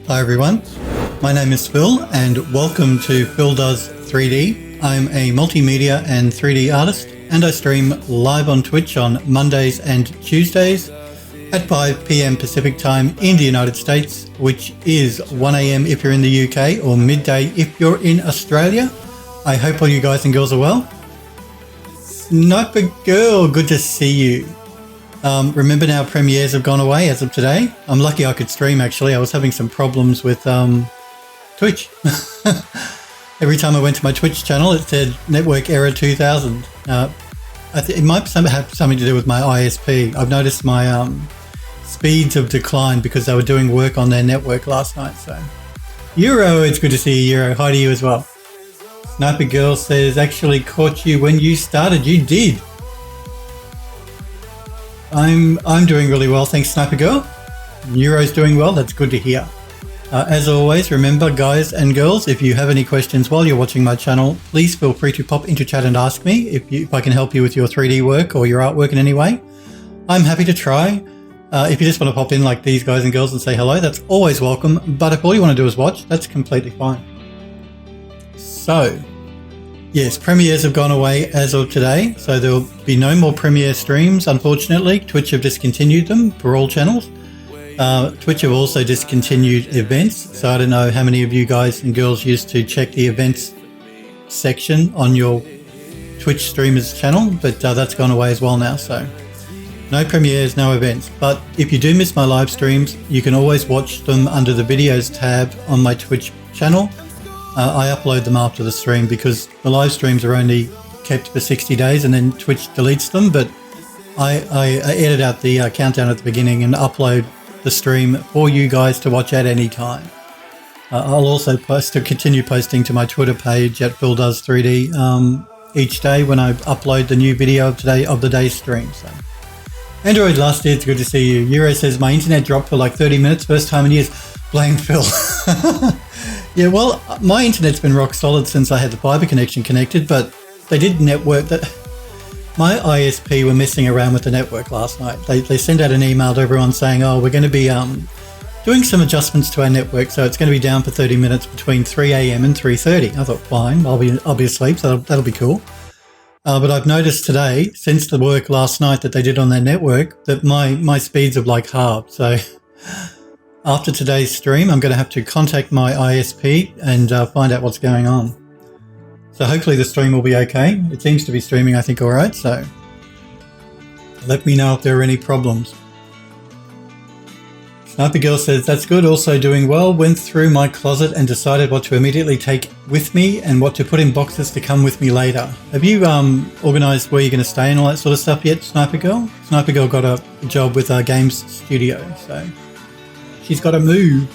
Hi everyone, my name is Phil and welcome to Phil Does 3D. I'm a multimedia and 3D artist and I stream live on Twitch on Mondays and Tuesdays at 5 p.m. Pacific time in the United States, which is 1 a.m. if you're in the UK or midday if you're in Australia. I hope all you guys and girls are well. Sniper Girl, good to see you. Remember now premieres have gone away as of today. I'm lucky I could stream actually. I was having some problems with Twitch. Every time I went to my Twitch channel it said network error 2000. It might have something to do with my ISP. I've noticed my speeds have declined because they were doing work on their network last night. So Euro, it's good to see you, Euro. Hi to you as well. Sniper Girl says, actually caught you when you started. You did. I'm doing really well, thanks Sniper Girl. Euro's doing well, that's good to hear. As always, remember guys and girls, if you have any questions while you're watching my channel, please feel free to pop into chat and ask me if I can help you with your 3D work or your artwork in any way. I'm happy to try. If you just want to pop in like these guys and girls and say hello, that's always welcome. But if all you want to do is watch, that's completely fine. So, yes, premieres have gone away as of today, so there will be no more premiere streams, unfortunately. Twitch have discontinued them for all channels. Twitch have also discontinued events, so I don't know how many of you guys and girls used to check the events section on your Twitch streamers channel, but that's gone away as well now, so no premieres, no events. But if you do miss my live streams, you can always watch them under the videos tab on my Twitch channel. I upload them after the stream because the live streams are only kept for 60 days and then Twitch deletes them, but I edit out the countdown at the beginning and upload the stream for you guys to watch at any time. I'll also continue posting to my Twitter page at Phil Does 3D each day when I upload the new video of the day's stream. So, Android Last Year, it's good to see you. Euro says, my internet dropped for like 30 minutes, first time in years. Blame Phil. Yeah, well, my internet's been rock solid since I had the fiber connection connected, but they did network that. My ISP were messing around with the network last night. They sent out an email to everyone saying, oh, we're going to be doing some adjustments to our network, so it's going to be down for 30 minutes between 3 a.m. and 3:30. I thought, fine, I'll be asleep, so that'll be cool. But I've noticed today, since the work last night that they did on their network, that my speeds have like halved. So after today's stream, I'm going to have to contact my ISP and find out what's going on. So hopefully the stream will be okay. It seems to be streaming, I think, all right. So let me know if there are any problems. Sniper Girl says, that's good. Also doing well. Went through my closet and decided what to immediately take with me and what to put in boxes to come with me later. Have you organised where you're going to stay and all that sort of stuff yet, Sniper Girl? Sniper Girl got a job with our games studio, so she's got to move.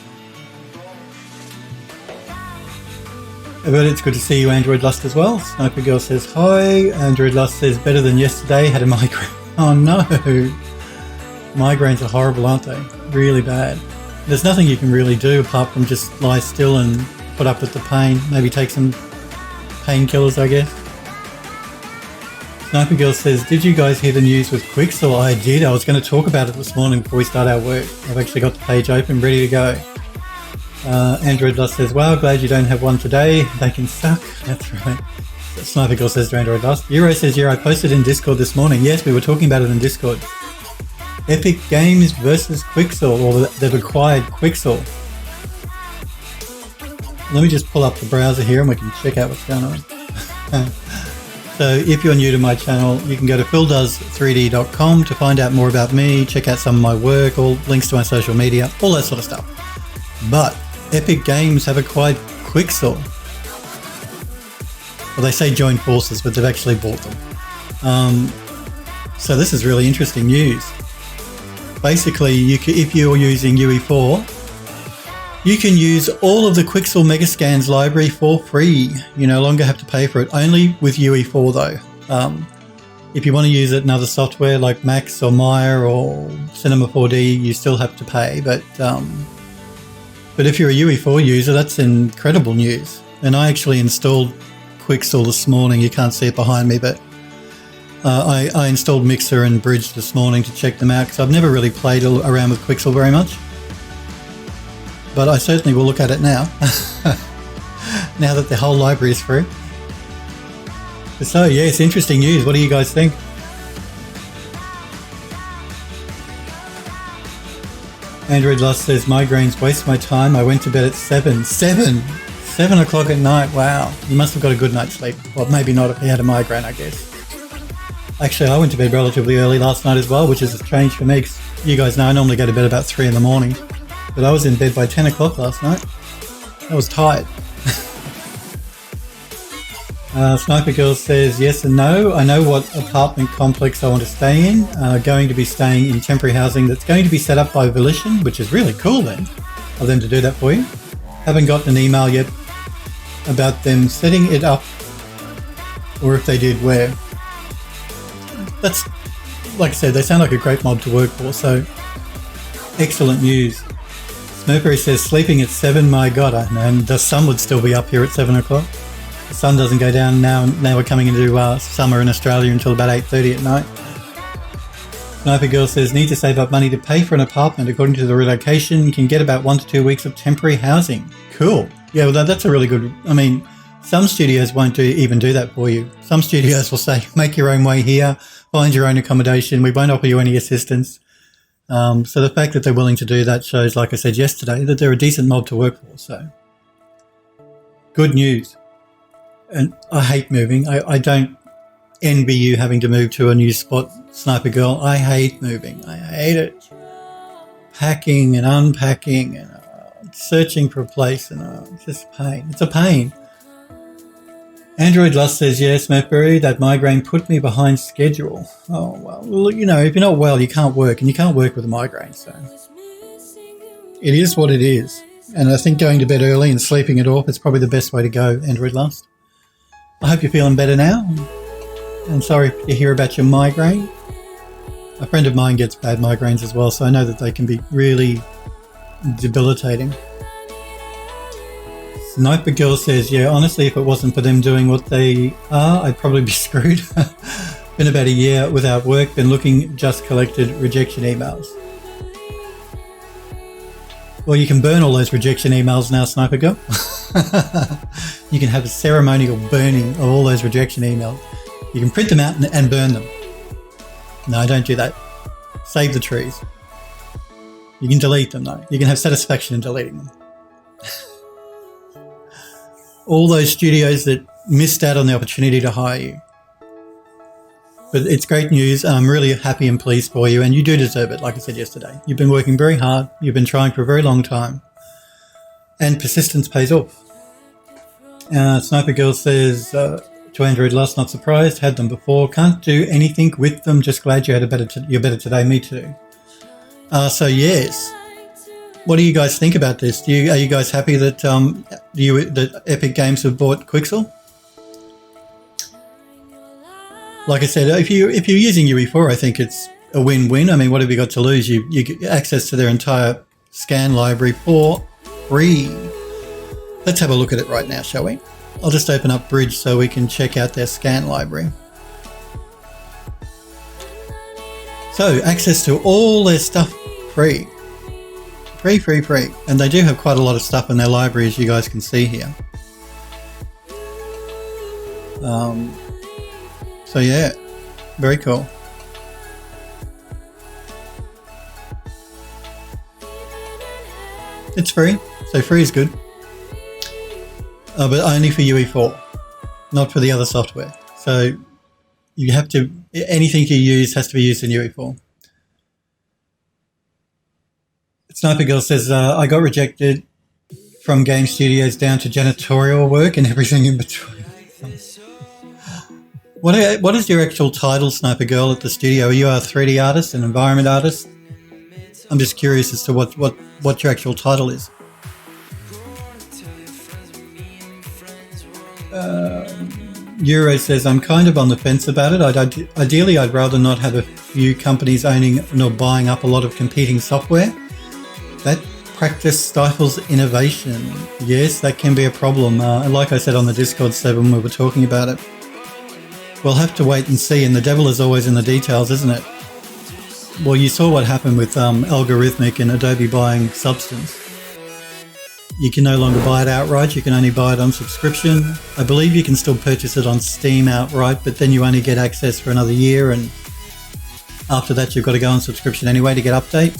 But it's good to see you, Android Lust, as well. Sniper Girl says, hi. Android Lust says, better than yesterday. Had a migraine. Oh, no. Migraines are horrible, aren't they? Really bad. There's nothing you can really do apart from just lie still and put up with the pain. Maybe take some painkillers, I guess. Sniper Girl says, did you guys hear the news with Quixel? I did. I was going to talk about it this morning before we start our work. I've actually got the page open, ready to go. Android Dust says, wow, glad you don't have one today. They can suck. That's right. Sniper Girl says to Android Dust. Euro says, yeah, I posted in Discord this morning. Yes, we were talking about it in Discord. Epic Games versus Quixel, or they've acquired Quixel. Let me just pull up the browser here and we can check out what's going on. So if you're new to my channel, you can go to phildoes3d.com to find out more about me, check out some of my work, all links to my social media, all that sort of stuff. But Epic Games have acquired Quixel. Well, they say join forces, but they've actually bought them. So this is really interesting news. Basically, if you're using UE4, you can use all of the Quixel Megascans library for free. You no longer have to pay for it, only with UE4 though. If you want to use it in other software like Max or Maya or Cinema 4D, you still have to pay. But if you're a UE4 user, that's incredible news. And I actually installed Quixel this morning. You can't see it behind me, but I installed Mixer and Bridge this morning to check them out because I've never really played around with Quixel very much. but I certainly will look at it now, now that the whole library is free. So yeah, it's interesting news. What do you guys think? Android Lost says, migraines waste my time. I went to bed at 7 o'clock at night. Wow. You must have got a good night's sleep. Well, maybe not if you had a migraine, I guess. Actually, I went to bed relatively early last night as well, which is a change for me, because you guys know I normally go to bed about 3 in the morning. But I was in bed by 10 o'clock last night. I was tired. Sniper Girl says, yes and no. I know what apartment complex I want to stay in. Going to be staying in temporary housing that's going to be set up by Volition, which is really cool then of them to do that for you. Haven't gotten an email yet about them setting it up, or if they did, where. That's, like I said, they sound like a great mob to work for, so excellent news. Smurfberry says, sleeping at 7, my God, and the sun would still be up here at 7 o'clock. The sun doesn't go down now. Now we're coming into summer in Australia until about 8:30 at night. Sniper Girl says, need to save up money to pay for an apartment. According to the relocation, you can get about 1 to 2 weeks of temporary housing. Cool. Yeah, well, that's a really good... I mean, some studios won't even do that for you. Some studios will say, make your own way here, find your own accommodation. We won't offer you any assistance. So the fact that they're willing to do that shows, like I said yesterday, that they're a decent mob to work for. So, good news. And I hate moving. I don't envy you having to move to a new spot, Sniper Girl. I hate moving. I hate it. Packing and unpacking and searching for a place, and it's just a pain. It's a pain. Android Lust says, yes, Smurfberry, that migraine put me behind schedule. Oh, well, you know, if you're not well, you can't work, and you can't work with a migraine, so it is what it is. And I think going to bed early and sleeping it off is probably the best way to go, Android Lust. I hope you're feeling better now. I'm sorry to hear about your migraine. A friend of mine gets bad migraines as well, so I know that they can be really debilitating. Sniper Girl says, yeah, honestly, if it wasn't for them doing what they are, I'd probably be screwed. Been about a year without work, been looking, just collected rejection emails. Well, you can burn all those rejection emails now, Sniper Girl. You can have a ceremonial burning of all those rejection emails. You can print them out and burn them. No, don't do that. Save the trees. You can delete them, though. You can have satisfaction in deleting them. All those studios that missed out on the opportunity to hire you. But it's great news. I'm really happy and pleased for you, and you do deserve it, like I said yesterday. You've been working very hard. You've been trying for a very long time. And persistence pays off. Sniper Girl says, to Android Lust, not surprised, had them before, can't do anything with them, just glad you had you're better today, me too. So yes, what do you guys think about this? Are you guys happy that that Epic Games have bought Quixel? Like I said, if you're using UE4, I think it's a win-win. I mean, what have you got to lose? You get access to their entire scan library for free. Let's have a look at it right now, shall we? I'll just open up Bridge so we can check out their scan library. So, access to all their stuff free. Free. And they do have quite a lot of stuff in their library, as you guys can see here. So yeah, very cool. It's free, so free is good. But only for UE4, not for the other software. So you have to, anything you use has to be used in UE4. Sniper Girl says, I got rejected from game studios down to janitorial work and everything in between. What is your actual title, Sniper Girl, at the studio? Are you a 3D artist, an environment artist? I'm just curious as to what your actual title is. Euro says, I'm kind of on the fence about it. Ideally, I'd rather not have a few companies owning nor buying up a lot of competing software. That practice stifles innovation. Yes, that can be a problem. Like I said on the Discord server when we were talking about it, we'll have to wait and see, and the devil is always in the details, isn't it? Well, you saw what happened with Algorithmic and Adobe buying Substance. You can no longer buy it outright. You can only buy it on subscription. I believe you can still purchase it on Steam outright, but then you only get access for another year, and after that you've got to go on subscription anyway to get updates.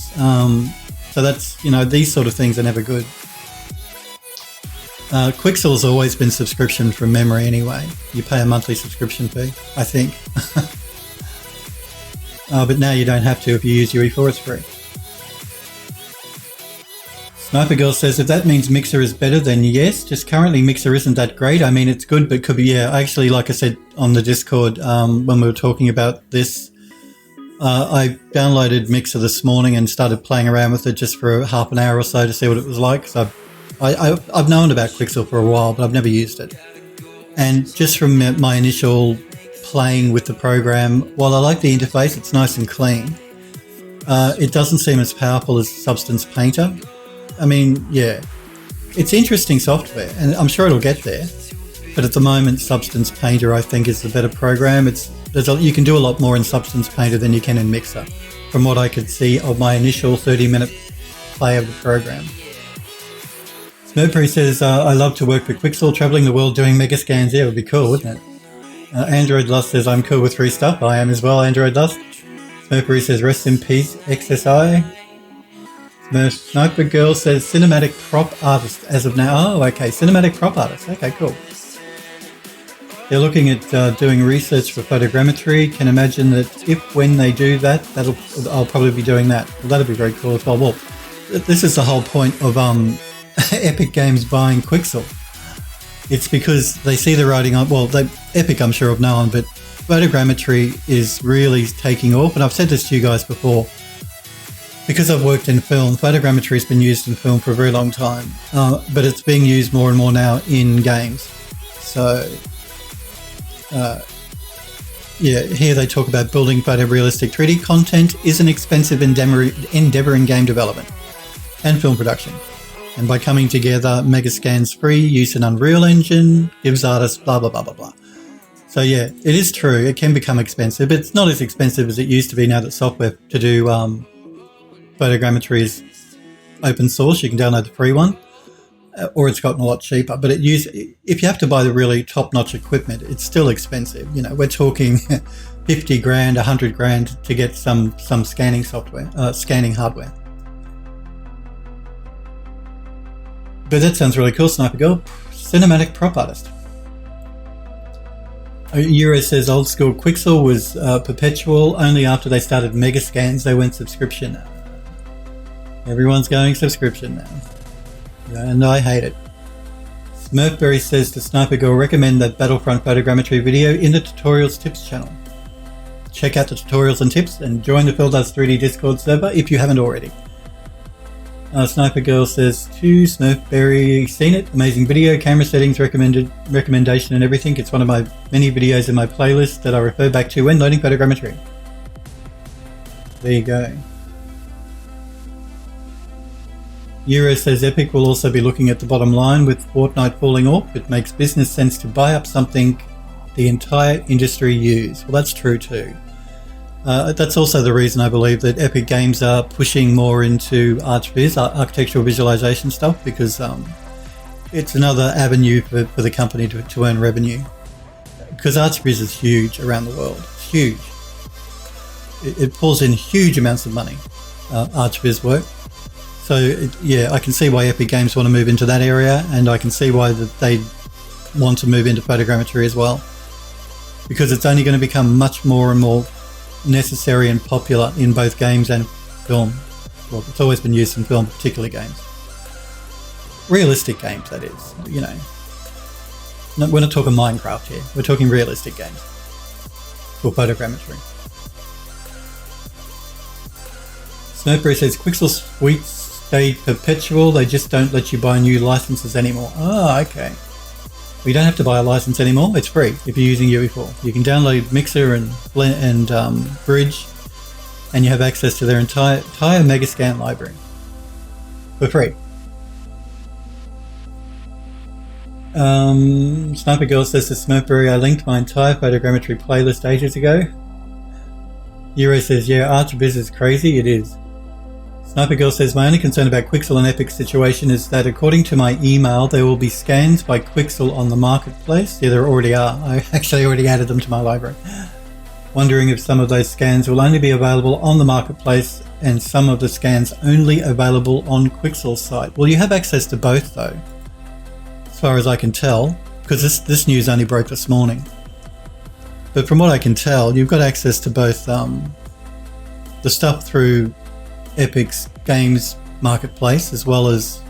So that's, you know, these sort of things are never good. Quixel's always been subscription from memory anyway. You pay a monthly subscription fee, I think. But now you don't have to if you use UE4, it's free. Sniper Girl says, if that means Mixer is better, then yes. Just currently Mixer isn't that great. I mean, it's good, but could be, yeah. Actually, like I said on the Discord, when we were talking about this, I downloaded Mixer this morning and started playing around with it just for half an hour or so to see what it was like. So I've known about Quixel for a while, but I've never used it. And just from my initial playing with the program, while I like the interface, it's nice and clean. It doesn't seem as powerful as Substance Painter. I mean, yeah, it's interesting software, and I'm sure it'll get there. But at the moment, Substance Painter, I think, is the better program. You can do a lot more in Substance Painter than you can in Mixer, from what I could see of my initial 30-minute play of the program. Smurfberry says, I love to work for Quixel, travelling the world doing mega scans. Yeah, it would be cool, wouldn't it? Android Lust says, I'm cool with free stuff. I am as well, Android Lust. Smurfberry says, rest in peace, XSI. Sniper Girl says, cinematic prop artist as of now. Oh, okay, cinematic prop artist. Okay, cool. They're looking at doing research for photogrammetry. Can imagine that when they do that, I'll probably be doing that. Well, that'll be very cool as well. Well, this is the whole point of Epic Games buying Quixel. It's because they see the writing on. Well, Epic, I'm sure, have known, but photogrammetry is really taking off. And I've said this to you guys before. Because I've worked in film, photogrammetry has been used in film for a very long time, but it's being used more and more now in games. So, yeah, here they talk about building photorealistic 3D content is an expensive endeavor in game development and film production. And by coming together, Megascan's free, use an Unreal Engine, gives artists blah, blah, blah, blah, blah. So yeah, it is true. It can become expensive. It's not as expensive as it used to be now that software to do photogrammetry is open source. You can download the free one, or it's gotten a lot cheaper. But if you have to buy the really top-notch equipment, it's still expensive. You know, we're talking 50 grand, 100 grand to get some scanning software, scanning hardware. But that sounds really cool, Sniper Girl. Cinematic prop artist. Euro says old school Quixel was perpetual. Only after they started mega scans they went subscription. Everyone's going subscription now, and I hate it. Smurfberry says to Sniper Girl, recommend that Battlefront photogrammetry video in the tutorials tips channel. Check out the tutorials and tips and join the Phil Does 3D Discord server if you haven't already. Sniper Girl says to Smurfberry, seen it, amazing video, camera settings, recommendation and everything. It's one of my many videos in my playlist that I refer back to when loading photogrammetry. There you go. Euro says Epic will also be looking at the bottom line with Fortnite falling off. It makes business sense to buy up something the entire industry use. Well, that's true too. That's also the reason I believe that Epic Games are pushing more into ArchViz, architectural visualization stuff, because it's another avenue for the company to earn revenue. Because ArchViz is huge around the world. It's huge. It pulls in huge amounts of money, ArchViz work. So, yeah, I can see why Epic Games want to move into that area, and I can see why they want to move into photogrammetry as well. Because it's only going to become much more and more necessary and popular in both games and film. Well, it's always been used in film, particularly games. Realistic games, that is, you know. No, we're not talking Minecraft here. We're talking realistic games for photogrammetry. Snowberry says, Quixel Suites stay perpetual. They just don't let you buy new licenses anymore. Oh, okay. Well, you don't have to buy a license anymore. It's free if you're using UE4. You can download Mixer and Bridge, and you have access to their entire Megascan library for free. Sniper Girl says to Smurfberry, I linked my entire photogrammetry playlist ages ago. Euro says, yeah, ArchViz is crazy. It is. Sniper Girl says, my only concern about Quixel and Epic's situation is that according to my email, there will be scans by Quixel on the marketplace. Yeah, there already are. I actually already added them to my library. Wondering if some of those scans will only be available on the marketplace and some of the scans only available on Quixel's site. Well, you have access to both though, as far as I can tell, because this news only broke this morning. But from what I can tell, you've got access to both the stuff through Epic's Games Marketplace as well as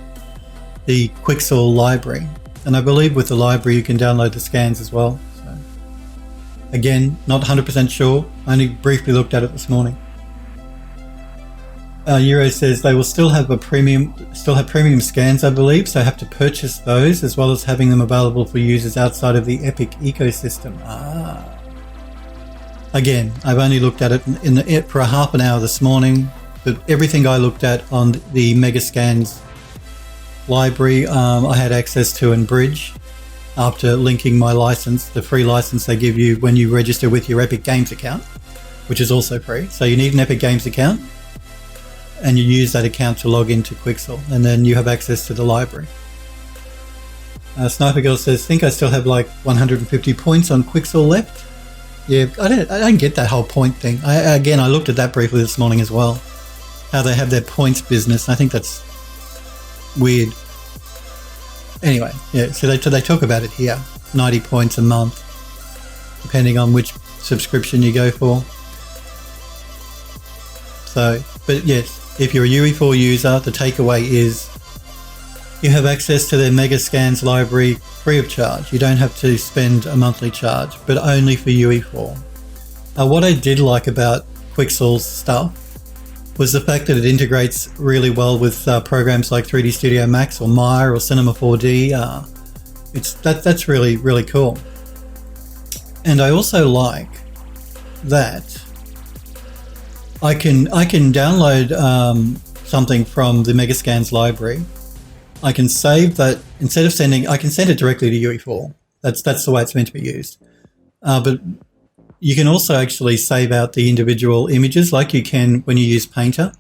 the Quixel library. And I believe with the library you can download the scans as well. So, again, not 100% sure. I only briefly looked at it this morning. Euro says they will still have premium scans, I believe, so have to purchase those as well as having them available for users outside of the Epic ecosystem. Again, I've only looked at it for a half an hour this morning, but everything I looked at on the Megascans library, I had access to in Bridge after linking my license, the free license they give you when you register with your Epic Games account, which is also free. So you need an Epic Games account, and you use that account to log into Quixel, and then you have access to the library. Sniper Girl says, think I still have like 150 points on Quixel left. Yeah, I don't get that whole point thing. I looked at that briefly this morning as well, how they have their points business. I think that's weird. Anyway, yeah, so they talk about it here, 90 points a month, depending on which subscription you go for. So, but yes, if you're a UE4 user, the takeaway is you have access to their Megascans library free of charge. You don't have to spend a monthly charge, but only for UE4. What I did like about Quixel's stuff was the fact that it integrates really well with programs like 3D Studio Max or Maya or Cinema 4D. That's really, really cool. And I also like that I can download something from the Megascans library. I can save that instead of I can send it directly to UE4. That's the way it's meant to be used. But you can also actually save out the individual images like you can when you use Painter.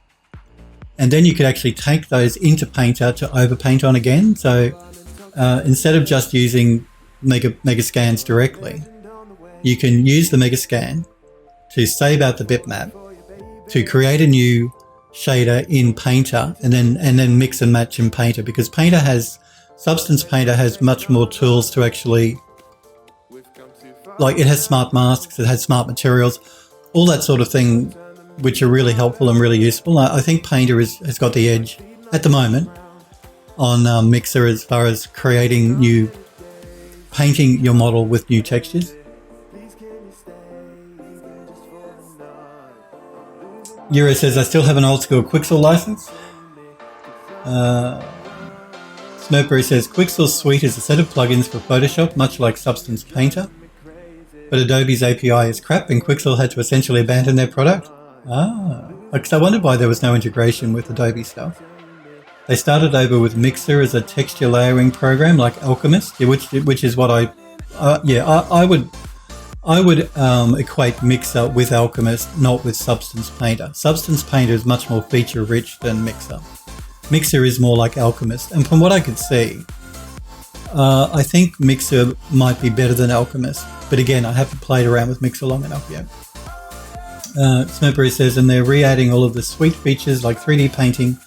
And then you could actually take those into Painter to overpaint on again. So instead of just using Megascans directly, you can use the Megascan to save out the bitmap, to create a new shader in Painter, and then mix and match in Painter, because Substance Painter has much more tools to actually, like, it has smart masks, it has smart materials, all that sort of thing, which are really helpful and really useful. I think Painter has got the edge at the moment on Mixer as far as painting your model with new textures. Euro says, I still have an old school Quixel license. Snowberry says, Quixel's suite is a set of plugins for Photoshop, much like Substance Painter. But Adobe's API is crap and Quixel had to essentially abandon their product. Because I wondered why there was no integration with Adobe stuff. They started over with Mixer as a texture layering program like Alchemist, which is what I would equate Mixer with Alchemist, not with Substance Painter. Substance Painter is much more feature-rich than Mixer. Mixer is more like Alchemist, and from what I could see, I think Mixer might be better than Alchemist. But again, I haven't played around with Mixer long enough yet. Snowberry says, and they're re-adding all of the sweet features like 3D painting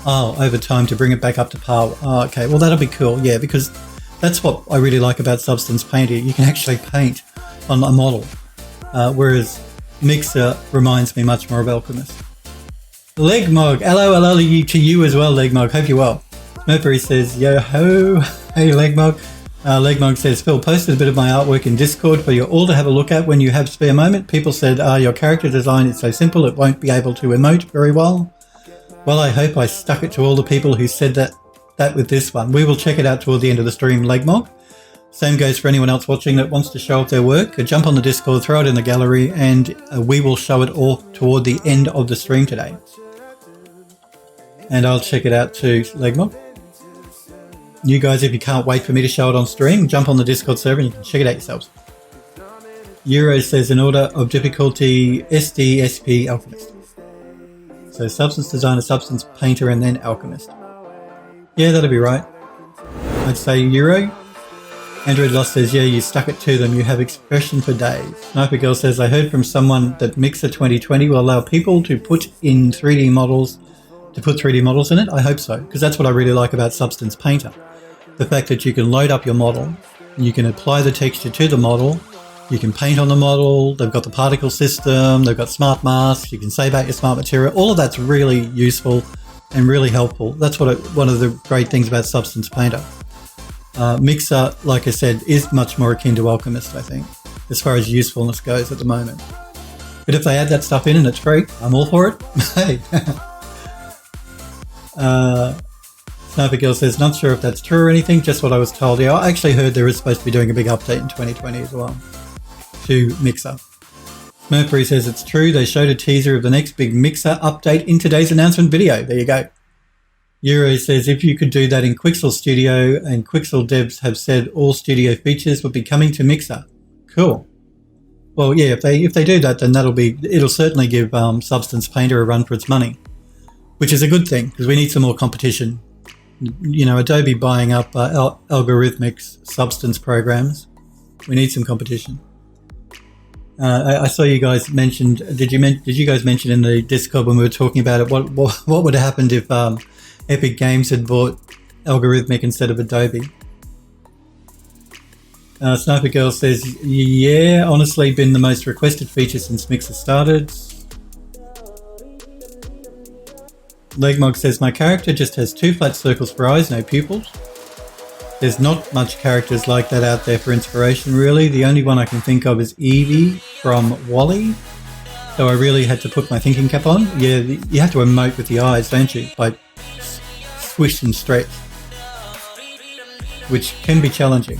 over time to bring it back up to par. Okay, well that'll be cool, yeah, because that's what I really like about Substance Painter. You can actually paint on a model, whereas Mixer reminds me much more of Alchemist. Legmog, hello to you as well, Legmog, hope you're well. Snowberry says, yo ho, hey Legmog. Legmog says, Phil, posted a bit of my artwork in Discord for you all to have a look at when you have spare moment. People said, your character design is so simple it won't be able to emote very well. Well, I hope I stuck it to all the people who said that with this one. We will check it out toward the end of the stream, Legmog. Same goes for anyone else watching that wants to show off their work. Jump on the Discord, throw it in the gallery, and we will show it all toward the end of the stream today. And I'll check it out too, Legmog. You guys, if you can't wait for me to show it on stream, jump on the Discord server and you can check it out yourselves. Euro says, in order of difficulty, SD, SP, Alchemist. So Substance Designer, Substance Painter, and then Alchemist. Yeah, that'll be right. I'd say Euro. Android Lost says, yeah, you stuck it to them. You have expression for days. Sniper Girl says, I heard from someone that Mixer 2020 will allow people to put 3D models in it. I hope so, because that's what I really like about Substance Painter. The fact that you can load up your model, you can apply the texture to the model, you can paint on the model, they've got the particle system, they've got smart masks, you can save out your smart material. All of that's really useful and really helpful. That's one of the great things about Substance Painter. Mixer, like I said, is much more akin to Alchemist, I think, as far as usefulness goes at the moment. But if they add that stuff in and it's free, I'm all for it. Hey. Sniper Girl says, not sure if that's true or anything, just what I was told. Yeah, I actually heard there is supposed to be doing a big update in 2020 as well to Mixer. Mercury says it's true. They showed a teaser of the next big Mixer update in today's announcement video. There you go. Euro says, if you could do that in Quixel Studio, and Quixel devs have said all studio features would be coming to Mixer. Cool. Well, yeah, if they do that, then it'll certainly give Substance Painter a run for its money, which is a good thing because we need some more competition. You know, Adobe buying up algorithmic Substance programs. We need some competition. I saw you guys mentioned. Did you guys mention in the Discord when we were talking about it? What would have happened if Epic Games had bought Algorithmic instead of Adobe? Sniper Girl says, yeah, honestly been the most requested feature since Mixer started. Legmog says, my character just has 2 flat circles for eyes, no pupils. There's not much characters like that out there for inspiration, really. The only one I can think of is Eevee from WALL-E. So I really had to put my thinking cap on. Yeah, you have to emote with the eyes, don't you? Like swish and stretch, which can be challenging.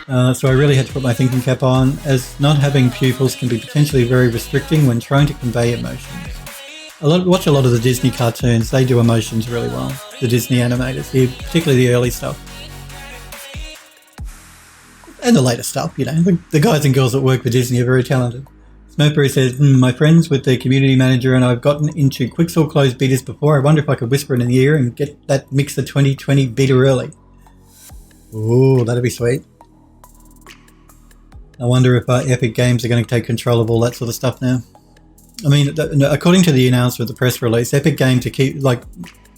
So I really had to put my thinking cap on, as not having pupils can be potentially very restricting when trying to convey emotions. Watch a lot of the Disney cartoons. They do emotions really well. The Disney animators, particularly the early stuff. And the later stuff, you know. The guys and girls that work for Disney are very talented. Smurfberry says, my friends with the community manager and I've gotten into Quixel closed betas before. I wonder if I could whisper it in the ear and get that Mixer 2020 beta early. Ooh, that'd be sweet. I wonder if Epic Games are going to take control of all that sort of stuff now. I mean, according to the announcement, the press release, Epic Games to keep, like,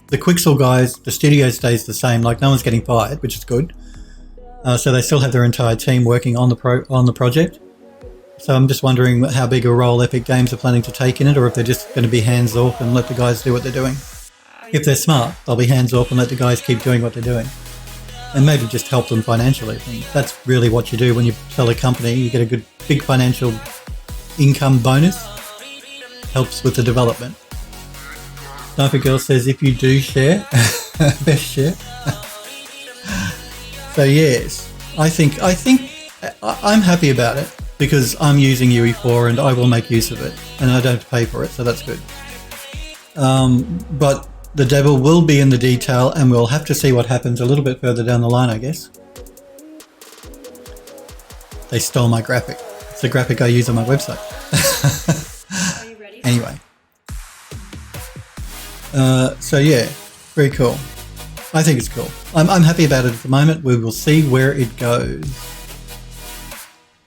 the Quixel guys, the studio stays the same. Like, no one's getting fired, which is good. So they still have their entire team working on the project. So I'm just wondering how big a role Epic Games are planning to take in it, or if they're just going to be hands off and let the guys do what they're doing. If they're smart, they'll be hands off and let the guys keep doing what they're doing. And maybe just help them financially. I think that's really what you do when you sell a company. You get a good, big financial income bonus. Helps with the development. Sniper Girl says, if you do share, best share. So yes, I think I'm happy about it because I'm using UE4 and I will make use of it and I don't have to pay for it, so that's good. But the devil will be in the detail and we'll have to see what happens a little bit further down the line, I guess. They stole my graphic. It's the graphic I use on my website. Anyway. So yeah, very cool. I think it's cool. I'm happy about it at the moment. We will see where it goes.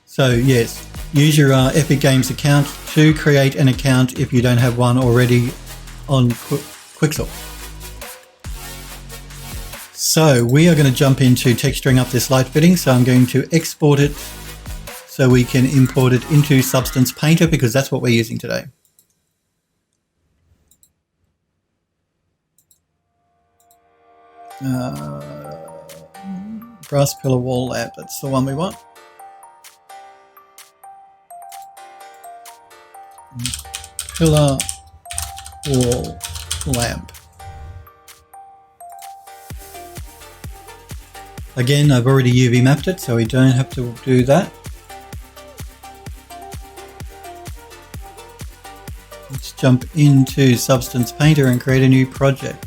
So yes, use your Epic Games account to create an account if you don't have one already on Quixel. So we are going to jump into texturing up this light fitting. So I'm going to export it so we can import it into Substance Painter because that's what we're using today. Brass pillar wall lamp, that's the one we want. Pillar wall lamp. Again, I've already UV mapped it, so we don't have to do that. Let's jump into Substance Painter and create a new project.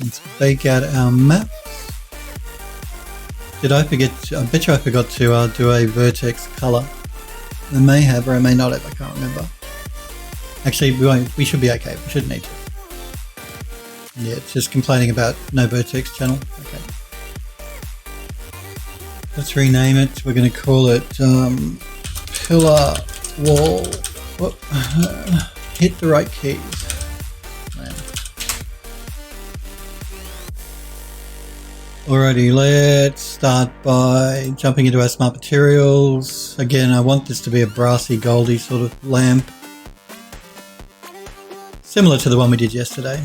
Let's bake out our map. Did I forget? I bet you I forgot to do a Vertex Color. I may have or I may not have, I can't remember. Actually, we should be okay, we shouldn't need to. Yeah, it's just complaining about no Vertex channel. Okay. Let's rename it. We're going to call it Pillar Wall. Whoop. Hit the right keys. Man. Alrighty, let's start by jumping into our smart materials. Again, I want this to be a brassy, goldy sort of lamp. Similar to the one we did yesterday.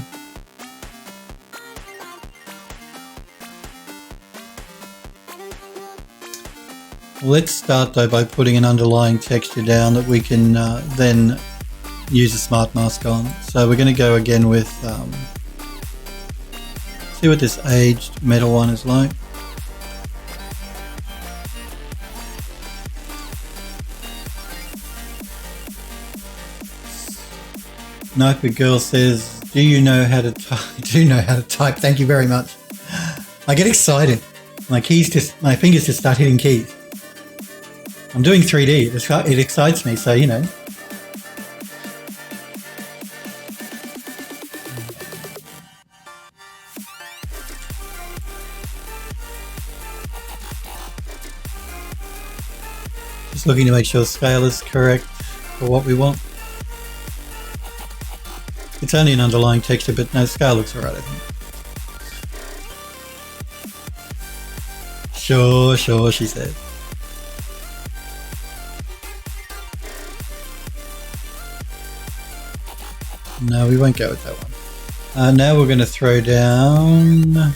Let's start though by putting an underlying texture down that we can then use a smart mask on. So we're going to go again with, see what this aged metal one is like. Sniper Girl says, do you know how to type? Do know how to type. Thank you very much. I get excited. My fingers just start hitting keys. I'm doing 3D. It excites me, so you know. Just looking to make sure the scale is correct for what we want. It's only an underlying texture, but no, scale looks alright, I think. Sure, she said. No, we won't go with that one. Now we're going to throw down...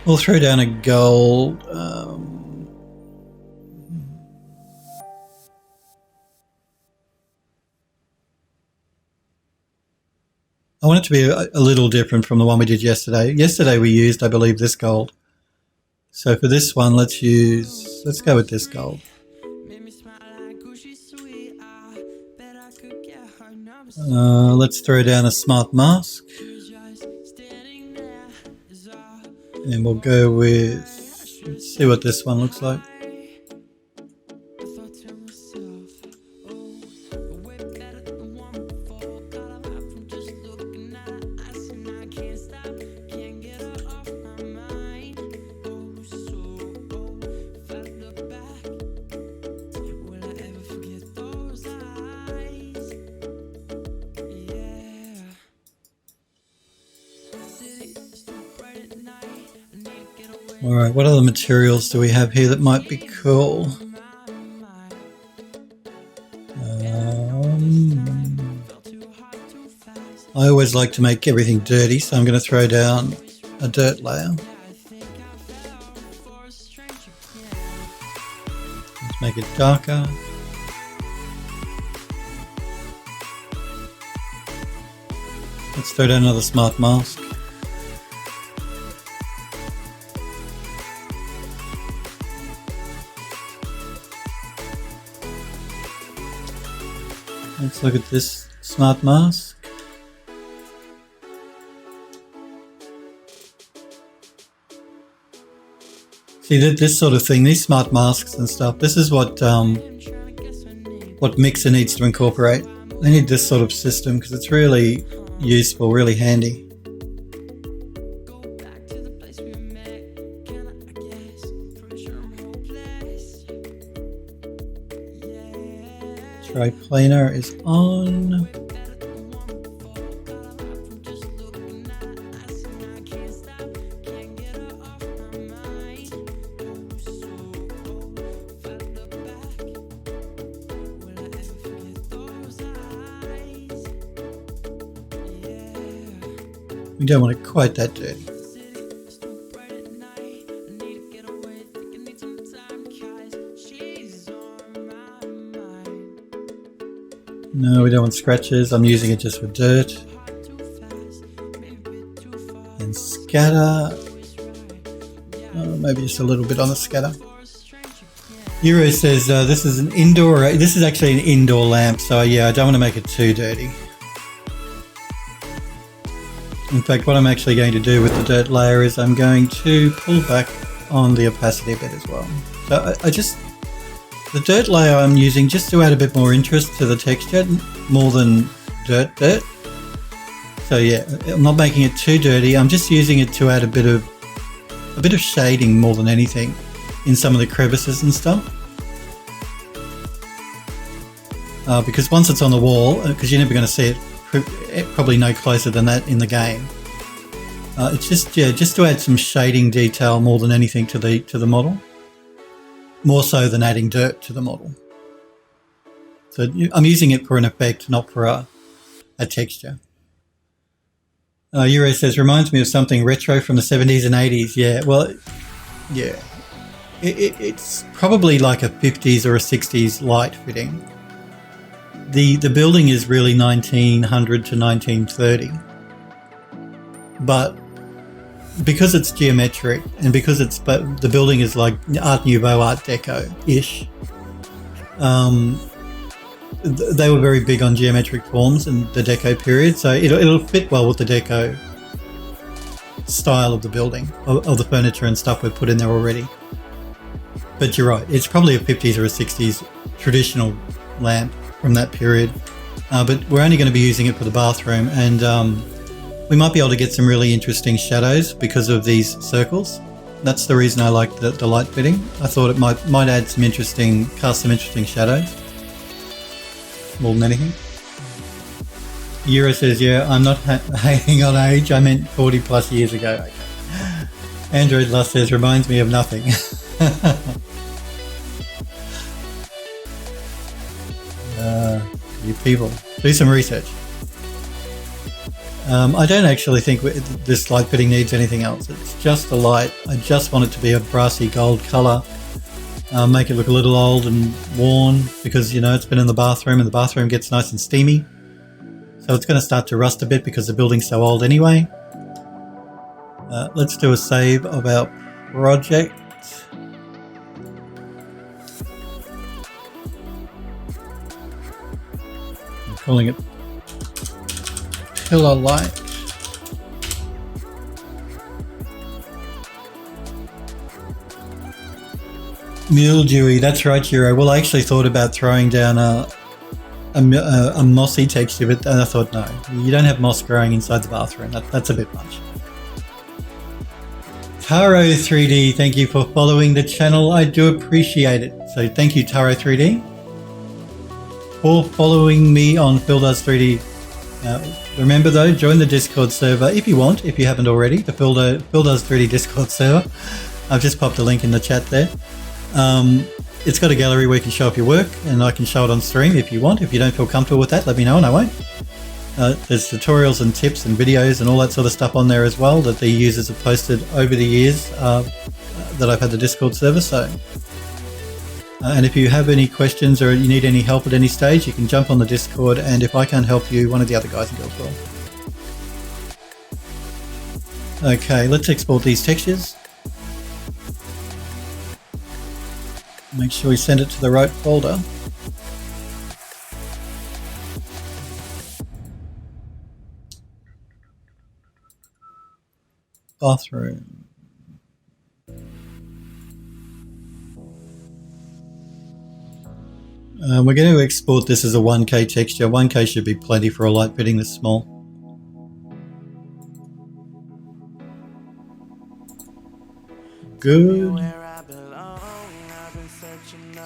We'll throw down a gold... I want it to be a little different from the one we did yesterday. Yesterday we used, I believe, this gold. So for this one, let's go with this gold. Let's throw down a smart mask. And we'll go with, let's see what this one looks like. Alright, what other materials do we have here that might be cool? I always like to make everything dirty, so I'm going to throw down a dirt layer. Let's make it darker. Let's throw down another smart mask. Let's look at this smart mask. See, this sort of thing, these smart masks and stuff, this is what Mixer needs to incorporate. They need this sort of system because it's really useful, really handy. Triplanar is on. We don't want it quite that dirty. No, we don't want scratches. I'm using it just for dirt. And scatter. Oh, maybe just a little bit on the scatter. Euro says this is an indoor. This is actually an indoor lamp, so yeah, I don't want to make it too dirty. In fact, what I'm actually going to do with the dirt layer is I'm going to pull back on the opacity a bit as well. So the dirt layer I'm using just to add a bit more interest to the texture, more than dirt. So yeah, I'm not making it too dirty. I'm just using it to add a bit of shading more than anything in some of the crevices and stuff. Because once it's on the wall, because you're never going to see it probably no closer than that in the game. It's just to add some shading detail more than anything to the model, more so than adding dirt to the model. So I'm using it for an effect, not for a texture. Euro says, reminds me of something retro from the 70s and 80s. Yeah, well, yeah. It's probably like a 50s or a 60s light fitting. The building is really 1900 to 1930. But because it's geometric and because the building is like Art Nouveau, Art Deco-ish, they were very big on geometric forms in the Deco period, so it'll fit well with the Deco style of the building, of the furniture and stuff we've put in there already. But you're right, it's probably a 50s or a 60s traditional lamp from that period, but we're only going to be using it for the bathroom, and we might be able to get some really interesting shadows because of these circles. That's the reason I like the light fitting. I thought it might add cast some interesting shadows more than anything. Euro says, yeah, I'm not hating on age, I meant 40 plus years ago. Okay. Android Lust says, reminds me of nothing. You people, do some research. I don't actually think this light fitting needs anything else. It's just a light. I just want it to be a brassy gold colour. Make it look a little old and worn because, it's been in the bathroom and the bathroom gets nice and steamy. So it's going to start to rust a bit because the building's so old anyway. Let's do a save of our project. I'm calling it Pillar Light. Mildewy, that's right, Euro. Well, I actually thought about throwing down a mossy texture, but I thought, no, you don't have moss growing inside the bathroom. That's a bit much. Taro 3D, thank you for following the channel. I do appreciate it. So thank you, Taro 3D, for following me on Phil Does 3D. Remember though, join the Discord server if you want, if you haven't already, the Phil Does 3D Discord server. I've just popped a link in the chat there. It's got a gallery where you can show off your work, and I can show it on stream if you want. If you don't feel comfortable with that, let me know and I won't. There's tutorials and tips and videos and all that sort of stuff on there as well that the users have posted over the years that I've had the Discord server. So, and if you have any questions or you need any help at any stage, you can jump on the Discord, and if I can't help you, one of the other guys and girls will. Okay, let's export these textures. Make sure we send it to the right folder. Bathroom. We're going to export this as a 1K texture. 1K should be plenty for a light fitting this small. Good.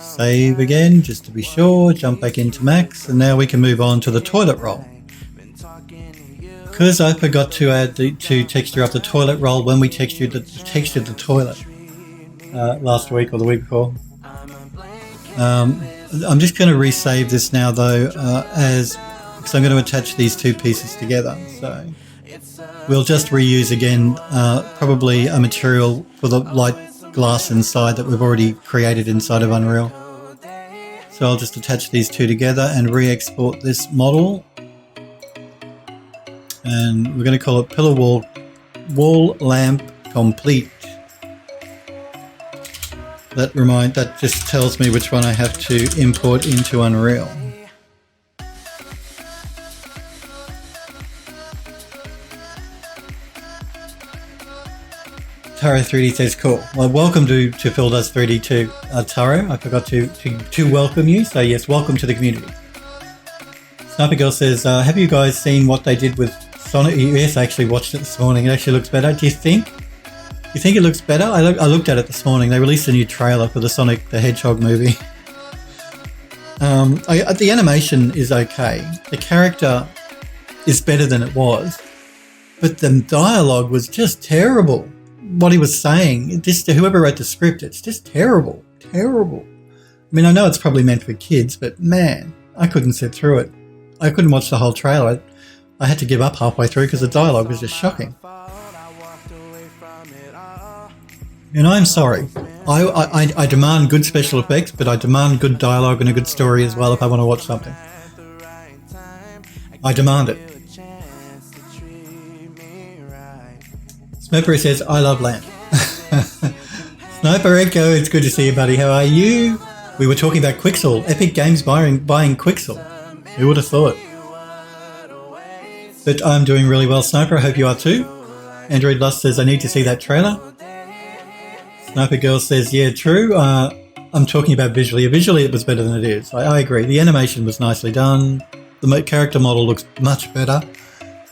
Save again, just to be sure, jump back into Max, and now we can move on to the toilet roll. Because I forgot to add to texture up the toilet roll when we textured the toilet last week or the week before. I'm just going to resave this now though, because I'm going to attach these two pieces together. So we'll just reuse again, probably a material for the light glass inside that we've already created inside of Unreal. So I'll just attach these two together and re-export this model. And we're going to call it Pillar Wall Lamp Complete. That just tells me which one I have to import into Unreal. Taro 3D says, cool. Well, welcome to Phil Does 3D too, Taro. I forgot to welcome you. So yes, welcome to the community. Sniper Girl says, have you guys seen what they did with Sonic? Yes, I actually watched it this morning. It actually looks better. Do you think? You think it looks better? I looked at it this morning. They released a new trailer for the Sonic the Hedgehog movie. The animation is okay. The character is better than it was. But the dialogue was just terrible. What he was saying, just whoever wrote the script, it's just terrible. Terrible. I mean, I know it's probably meant for kids, but man, I couldn't sit through it. I couldn't watch the whole trailer. I had to give up halfway through because the dialogue was just shocking. And I'm sorry. I demand good special effects, but I demand good dialogue and a good story as well if I want to watch something. I demand it. Sniper says, I love Lamp. Sniper Echo, it's good to see you, buddy. How are you? We were talking about Quixel. Epic Games buying Quixel. Who would have thought? But I'm doing really well, Sniper. I hope you are too. Android Lust says, I need to see that trailer. Sniper Girl says, yeah, true. I'm talking about visually. Visually, it was better than it is. I agree. The animation was nicely done. The character model looks much better.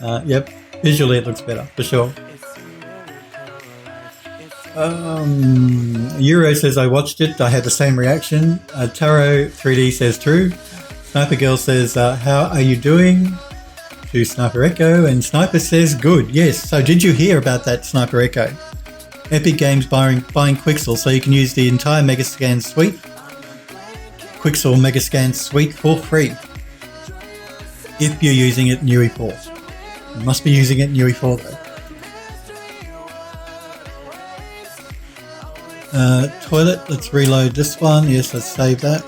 Yep, visually it looks better, for sure. Euro says, I watched it. I had the same reaction. Taro 3D says, true. Sniper Girl says, how are you doing? To Sniper Echo. And Sniper says, good. Yes. So did you hear about that, Sniper Echo? Epic Games buying Quixel, so you can use the entire Megascan suite, Quixel Megascan suite for free if you're using it in UE4. You must be using it in UE4 though. Toilet, let's reload this one. Yes, let's save that.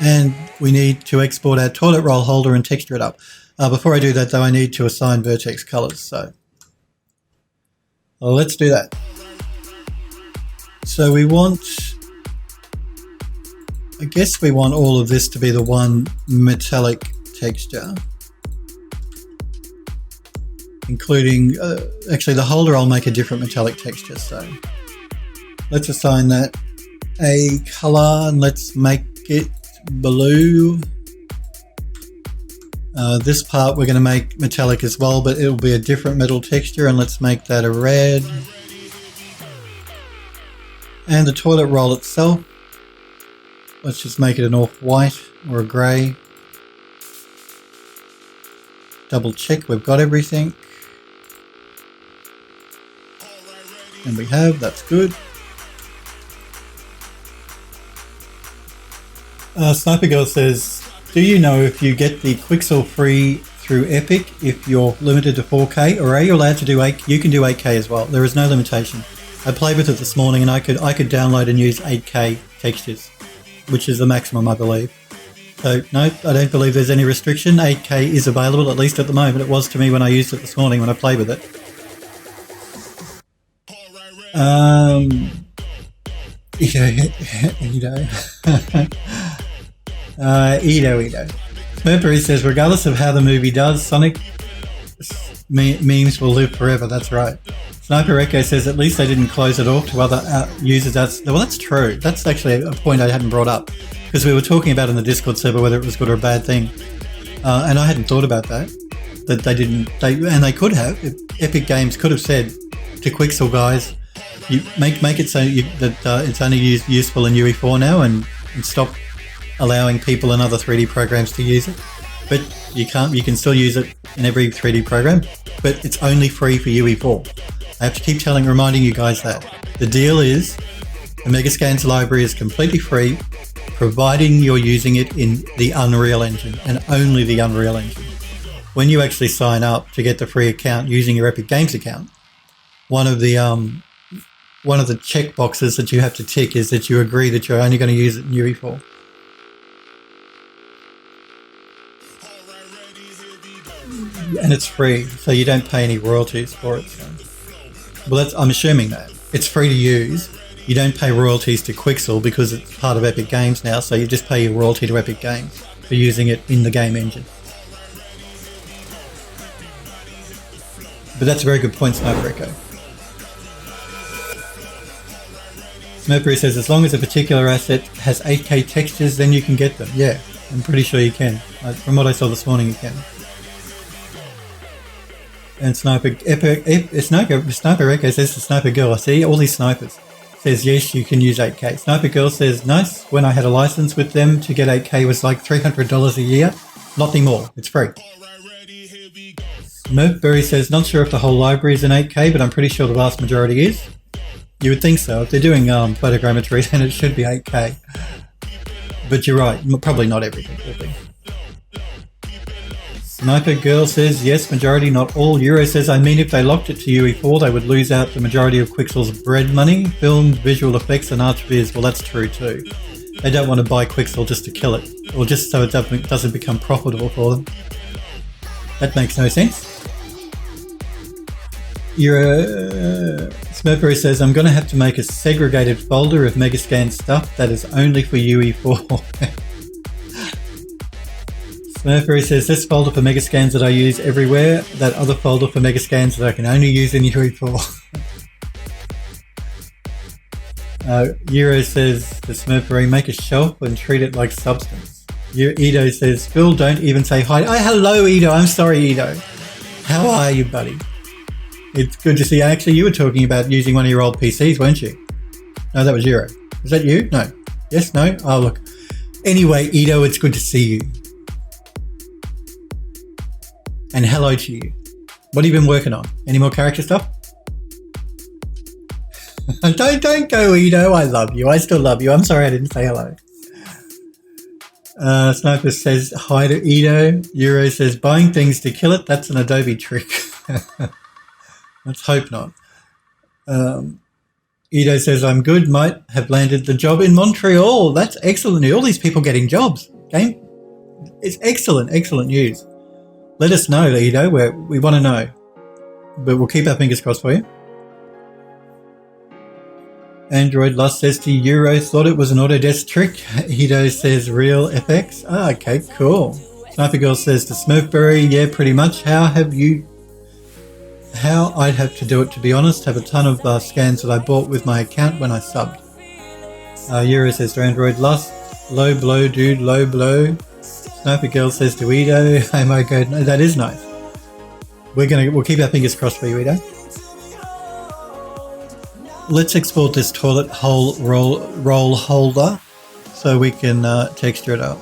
And we need to export our toilet roll holder and texture it up. Before I do that though, I need to assign Vertex Colors, so well, let's do that. So we want, I guess we want all of this to be the one metallic texture, including, actually the holder I'll make a different metallic texture, so let's assign that a color and let's make it blue. This part we're going to make metallic as well, but it'll be a different metal texture, and let's make that a red. And the toilet roll itself, let's just make it an off-white or a grey. Double check we've got everything. And we have, that's good. Sniper Girl says, do you know if you get the Quixel free through Epic if you're limited to 4K, or are you allowed to do 8? You can do 8K as well. There is no limitation. I played with it this morning and I could download and use 8K textures, which is the maximum I believe. So no, I don't believe there's any restriction. 8K is available, at least at the moment. It was to me when I used it this morning when I played with it. Edo. Mercury says, regardless of how the movie does, Sonic memes will live forever. That's right. Sniper Echo says, at least they didn't close it off to other users. Well, that's true. That's actually a point I hadn't brought up, because we were talking about in the Discord server whether it was good or a bad thing. And I hadn't thought about that they didn't. And they could have. Epic Games could have said to Quixel guys, you make it so that it's only useful in UE4 now, and stop allowing people in other 3D programs to use it. But you can't. You can still use it in every 3D program, but it's only free for UE4. I have to keep reminding you guys that. The deal is the Megascans library is completely free, providing you're using it in the Unreal Engine and only the Unreal Engine. When you actually sign up to get the free account using your Epic Games account, one of the check boxes that you have to tick is that you agree that you're only going to use it in UE4. And it's free, so you don't pay any royalties for it. So. Well, I'm assuming that. It's free to use. You don't pay royalties to Quixel because it's part of Epic Games now, so you just pay your royalty to Epic Games for using it in the game engine. But that's a very good point, Sniper Echo. Mercury says, as long as a particular asset has 8K textures, then you can get them. Yeah, I'm pretty sure you can. From what I saw this morning, you can. And Sniper Echo says to Sniper Girl, I see all these snipers. Says, yes, you can use 8K. Sniper Girl says, nice. When I had a license with them to get 8K was like $300 a year. Not anymore. It's free. Mercury says, not sure if the whole library is in 8K, but I'm pretty sure the vast majority is. You would think so. If they're doing photogrammetry, then it should be 8K. But you're right. Probably not everything will be. Sniper Girl says, yes, majority, not all. Euro says, I mean, if they locked it to UE4, they would lose out the majority of Quixel's bread money. Film, visual effects, and archviz. Well, that's true too. They don't want to buy Quixel just to kill it, or just so it doesn't become profitable for them. That makes no sense. Smurfery says, I'm going to have to make a segregated folder of Megascan stuff that is only for UE4. Smurfery says, this folder for Megascans that I use everywhere, that other folder for Megascans that I can only use in UE4. Euro says to Smurfery, make a shelf and treat it like substance. Edo says, Phil, don't even say hi. Oh, hello, Edo. I'm sorry, Edo. How are you, buddy? It's good to see you. Actually, you were talking about using one of your old PCs, weren't you? No, that was Euro. Was that you? No. Yes? No? Oh, look. Anyway, Edo, it's good to see you. And hello to you. What have you been working on? Any more character stuff? Don't go, Edo. I love you. I still love you. I'm sorry I didn't say hello. Sniper says hi to Edo. Euro says buying things to kill it. That's an Adobe trick. Let's hope not. Edo says I'm good. Might have landed the job in Montreal. That's excellent news. All these people getting jobs. Game. It's excellent news. Let us know, Edo. We want to know. But we'll keep our fingers crossed for you. Android Lust says to Euro, thought it was an Autodesk trick. Edo says real FX. Ah, okay, cool. Sniper Girl says to Smurfberry, yeah, pretty much. How I'd have to do it, to be honest. Have a ton of scans that I bought with my account when I subbed. Euro says to Android Lust, low blow, dude, low blow. Sniper Girl says to Edo, oh my god, no, that is nice. We'll keep our fingers crossed for you, Edo. Let's export this toilet hole roll holder so we can texture it up.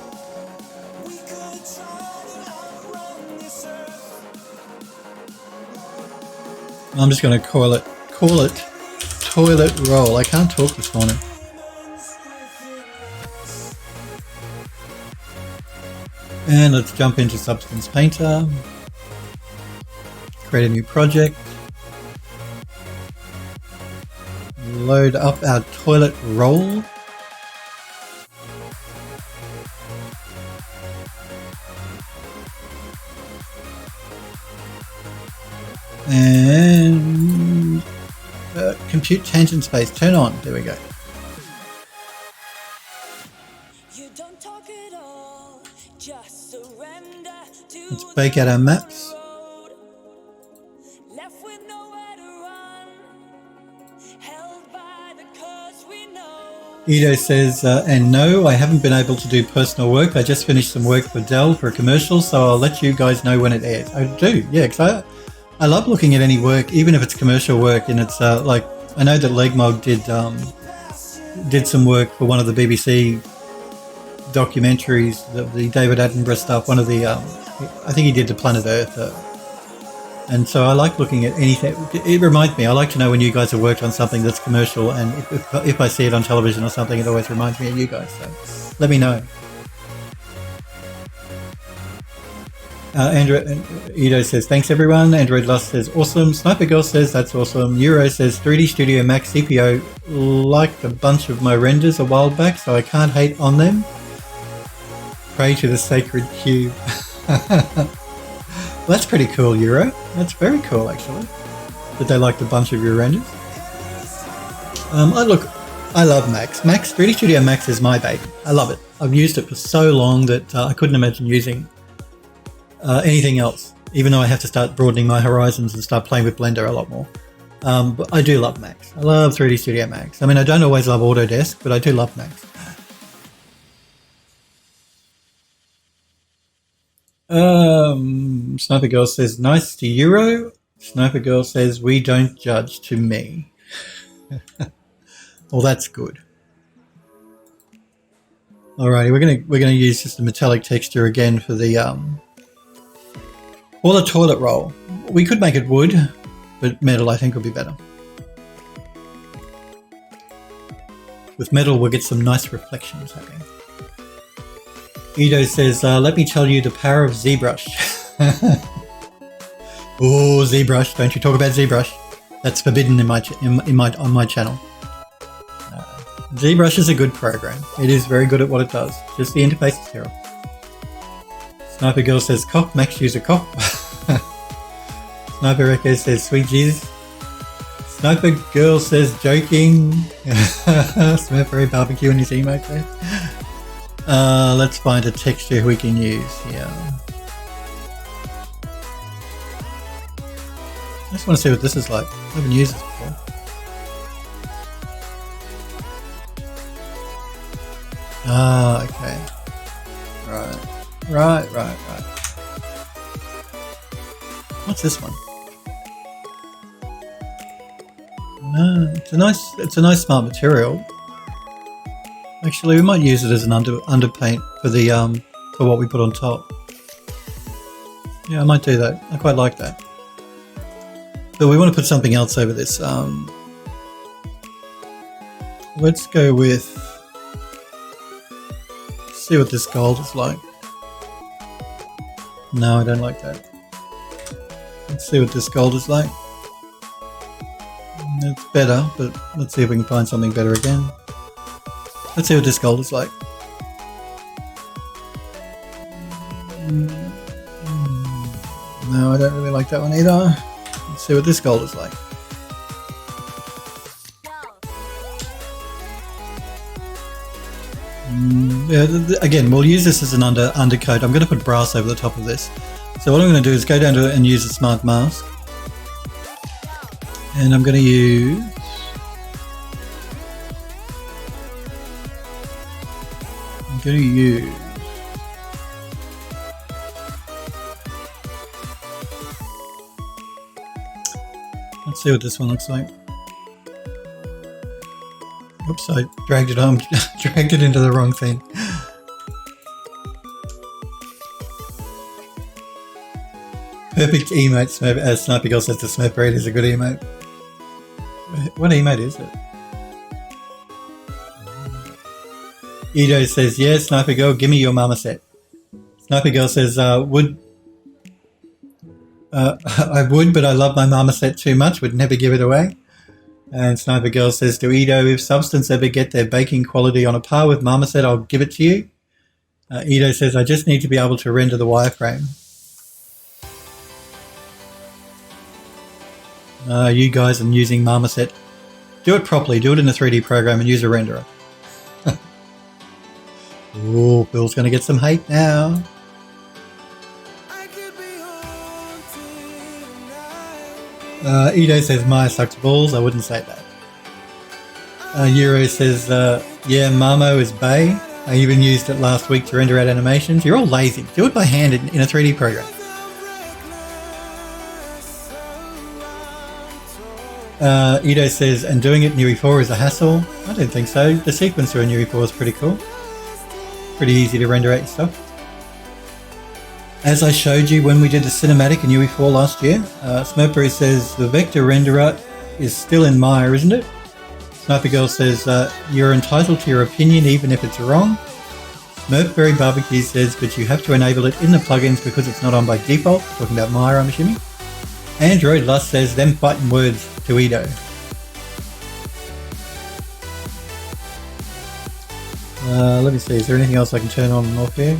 I'm just going to call it toilet roll. I can't talk this morning. And let's jump into Substance Painter. Create a new project. Load up our toilet roll. And compute tangent space. Turn on. There we go. Let's bake out our maps. Edo says, and no, I haven't been able to do personal work. I just finished some work for Dell for a commercial, so I'll let you guys know when it airs. I do, yeah, because I love looking at any work, even if it's commercial work. And it's like, I know that Legmog did some work for one of the BBC documentaries, the David Attenborough stuff, one of the, I think he did the Planet Earth. And so I like looking at anything. It reminds me, I like to know when you guys have worked on something that's commercial, and if I see it on television or something, it always reminds me of you guys. So let me know. Edo says, thanks everyone. Android Lust says, awesome. Sniper Girl says, that's awesome. Euro says, 3D Studio Max CPO liked a bunch of my renders a while back, so I can't hate on them. Pray to the sacred cube. Well, that's pretty cool, Euro. That's very cool, actually, that they liked a bunch of your renders. I love Max. 3D Studio Max is my baby. I love it. I've used it for so long that I couldn't imagine using anything else, even though I have to start broadening my horizons and start playing with Blender a lot more. But I do love Max. I love 3D Studio Max. I mean, I don't always love Autodesk, but I do love Max. Sniper Girl says, nice to Euro. Sniper Girl says, we don't judge to me. Well, that's good. Alrighty, we're gonna use just a metallic texture again for the or the toilet roll. We could make it wood, but metal I think would be better. With metal we'll get some nice reflections happening. Edo says, let me tell you the power of ZBrush. Oh, ZBrush! Don't you talk about ZBrush? That's forbidden in on my channel. ZBrush is a good program. It is very good at what it does. Just the interface is terrible. Sniper Girl says, "Cop, Max user cop." Sniper Echo says, "Sweet Jesus." Sniper Girl says, "Joking." Smurfberry barbecue in his emote there. Let's find a texture we can use here. I just want to see what this is like. I haven't used this before. Ah, okay. Right. What's this one? No, it's a nice smart material. Actually, we might use it as an underpaint for the for what we put on top. Yeah, I might do that. I quite like that. But we want to put something else over this. Let's go with. See what this gold is like. No, I don't like that. Let's see what this gold is like. It's better, but let's see if we can find something better again. Let's see what this gold is like. No, I don't really like that one either. Let's see what this gold is like. Yeah, again, we'll use this as an undercoat. I'm going to put brass over the top of this. So what I'm going to do is go down to it and use a smart mask. And I'm going to use... Let's see what this one looks like. Oops, I dragged it on, dragged it into the wrong thing. Perfect emote, as Sniper Girl says, the Smurfberry is a good emote. What emote is it? Edo says, yeah, Sniper Girl, give me your marmoset. Sniper Girl says, I would, but I love my marmoset too much, would never give it away. And Sniper Girl says to Edo, if Substance ever get their baking quality on a par with Marmoset, I'll give it to you. Edo says, I just need to be able to render the wireframe. You guys are using Marmoset. Do it properly. Do it in a 3D program and use a renderer. Oh, Bill's going to get some hate now. Edo says Maya sucks balls. I wouldn't say that. Euro says, yeah, Marmo is bae. I even used it last week to render out animations. You're all lazy. Do it by hand in a 3D program. Edo says, and doing it in UE4 is a hassle. I don't think so. The sequencer in UE4 is pretty cool. Pretty easy to render out your stuff. As I showed you when we did the cinematic in UE4 last year, Smurfberry says the vector renderer is still in Maya, isn't it? Sniper Girl says you're entitled to your opinion even if it's wrong. Smurfberry Barbecue says but you have to enable it in the plugins because it's not on by default. Talking about Maya, I'm assuming. Android Lust says them fighting words to Edo. Let me see, is there anything else I can turn on and off here?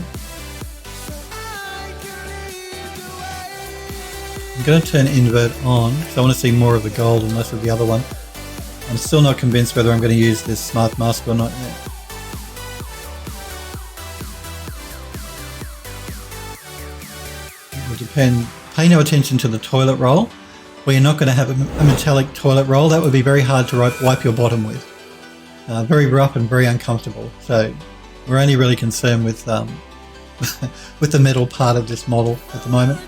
I'm going to turn invert on because I want to see more of the gold and less of the other one. I'm still not convinced whether I'm going to use this smart mask or not yet. It will depend. Pay no attention to the toilet roll. where you're not going to have a metallic toilet roll. That would be very hard to wipe your bottom with. Very rough and very uncomfortable. So we're only really concerned with with the metal part of this model at the moment.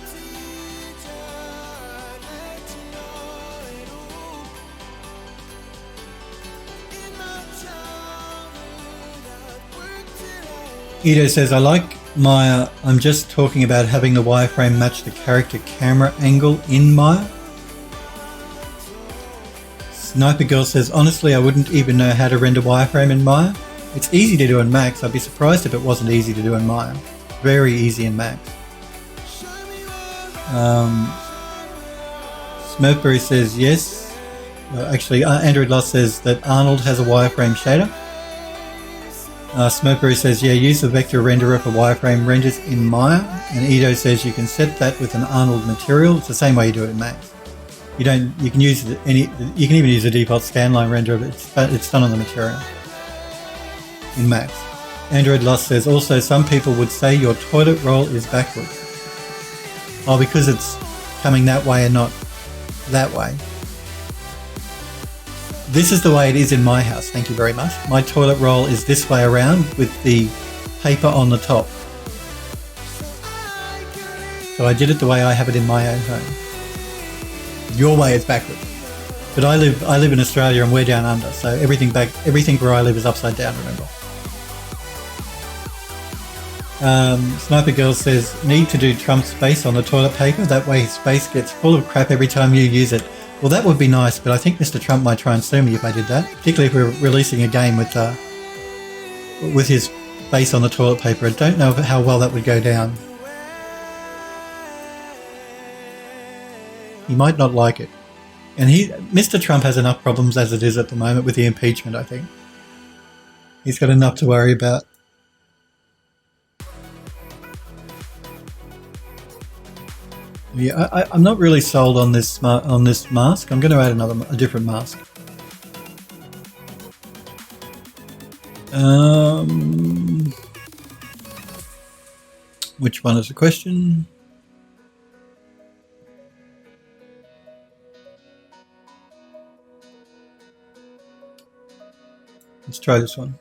Ido says, I like Maya. I'm just talking about having the wireframe match the character camera angle in Maya. Sniper Girl says, honestly, I wouldn't even know how to render wireframe in Maya. It's easy to do in Max. I'd be surprised if it wasn't easy to do in Maya. Very easy in Max. Smurfberry says, yes. Actually, Android Lost says that Arnold has a wireframe shader. Smurfberry says, yeah, use the vector renderer for wireframe renders in Maya. And Ido says you can set that with an Arnold material. It's the same way you do it in Max. You can use you can even use a default scanline renderer, but it's done on the material in Max. Android Lost says, also some people would say your toilet roll is backwards. Oh, because it's coming that way and not that way. This is the way it is in my house, thank you very much. My toilet roll is this way around with the paper on the top. So I did it the way I have it in my own home. Your way is backwards. But I live in Australia and we're down under, so everything where I live is upside down, remember. Sniper Girl says, need to do Trump's face on the toilet paper, that way his face gets full of crap every time you use it. Well, that would be nice, but I think Mr. Trump might try and sue me if I did that, particularly if we're releasing a game with his face on the toilet paper. I don't know how well that would go down. He might not like it. And Mr. Trump has enough problems as it is at the moment with the impeachment, I think. He's got enough to worry about. Yeah, I'm not really sold on this mask. I'm going to add a different mask. Which one is the question? Let's try this one.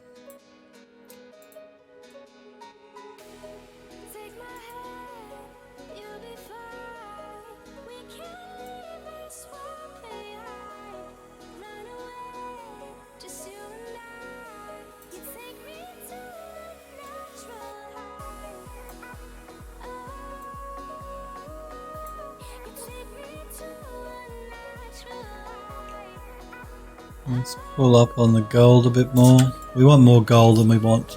Let's pull up on the gold a bit more. We want more gold than we want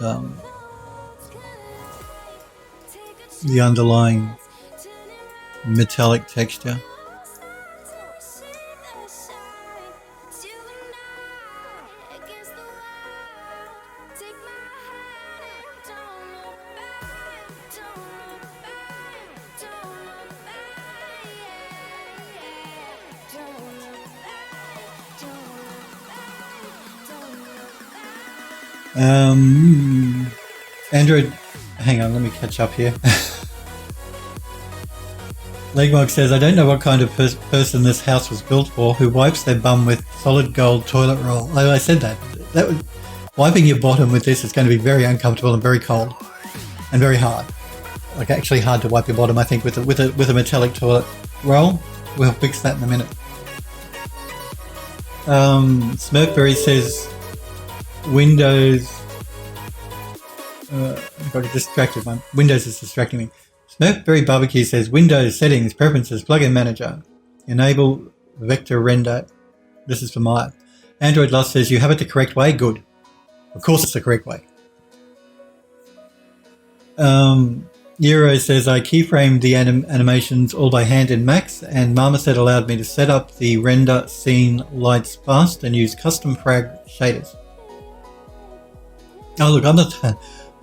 the underlying metallic texture. Android, hang on, let me catch up here. Legmog says, I don't know what kind of person this house was built for who wipes their bum with solid gold toilet roll. I said that. Wiping your bottom with this is going to be very uncomfortable and very cold and very hard. Like actually hard to wipe your bottom, I think, with a metallic toilet roll. We'll fix that in a minute. Smurfberry says, Windows. I've got a distracted one. Windows is distracting me. Smurfberry Barbecue says, Windows, Settings, Preferences, Plugin Manager. Enable Vector Render. This is for Maya. Android Lost says, you have it the correct way? Good. Of course it's the correct way. Euro says, I keyframed the animations all by hand in Max, and Marmoset allowed me to set up the render scene lights fast and use custom frag shaders. Oh look,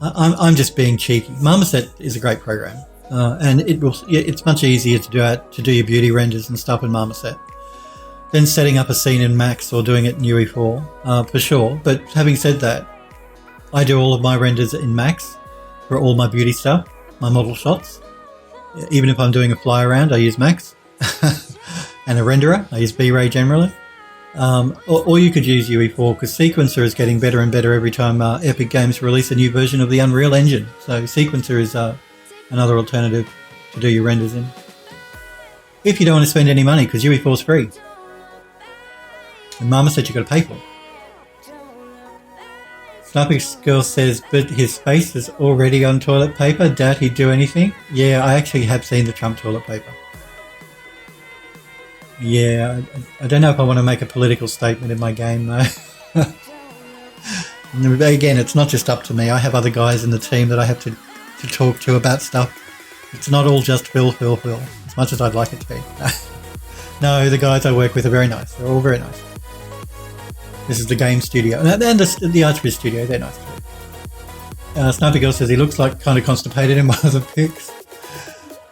I'm just being cheeky. Marmoset is a great program, and it's much easier to do your beauty renders and stuff in Marmoset than setting up a scene in Max or doing it in UE4 for sure. But having said that, I do all of my renders in Max for all my beauty stuff, my model shots. Even if I'm doing a fly around, I use Max. and a renderer. I use V-Ray generally. Or you could use UE4 because Sequencer is getting better and better every time Epic Games release a new version of the Unreal Engine. So Sequencer is another alternative to do your renders in. If you don't want to spend any money because UE4 is free. And Mama said you got to pay for it. Sniper Girl says, but his face is already on toilet paper. Doubt he'd do anything. Yeah, I actually have seen the Trump toilet paper. Yeah, I don't know if I want to make a political statement in my game though. Again, it's not just up to me. I have other guys in the team that I have to talk to about stuff. It's not all just Phil, as much as I'd like it to be. No, the guys I work with are very nice. They're all very nice. This is the game studio. And the Archery studio, they're nice too. Sniper Girl says he looks like kind of constipated in one of the pics.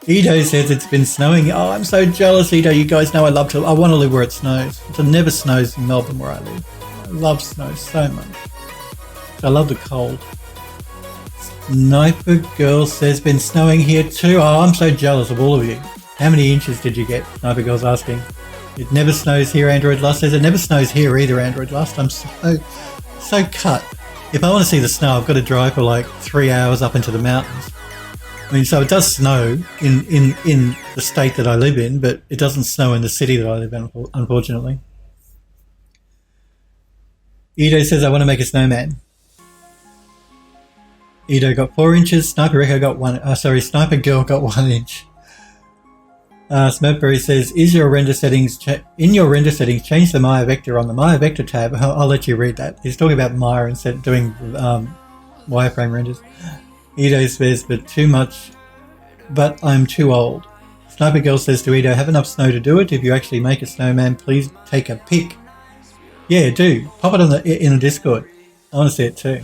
Edo says it's been snowing. Oh, I'm so jealous, Edo. You guys know I want to live where it snows. It never snows in Melbourne where I live. I love snow so much. I love the cold. Sniper Girl says been snowing here too. Oh, I'm so jealous of all of you. How many inches did you get? Sniper Girl's asking. It never snows here, Android Lust says. It never snows here either, Android Lust. I'm so cut. If I want to see the snow, I've got to drive for like 3 hours up into the mountains. I mean, so it does snow in the state that I live in, but it doesn't snow in the city that I live in, unfortunately. Edo says, I want to make a snowman. Edo got 4 inches. Sniper Girl got 1 inch. Smokeberry says, "Is your render settings in your render settings? Change the Maya vector on the Maya vector tab." I'll let you read that. He's talking about Maya instead of doing wireframe renders. Edo says, "But too much. But I'm too old." Sniper Girl says to Edo, "Have enough snow to do it. If you actually make a snowman, please take a pic." Yeah, do pop it in the Discord. I want to see it too.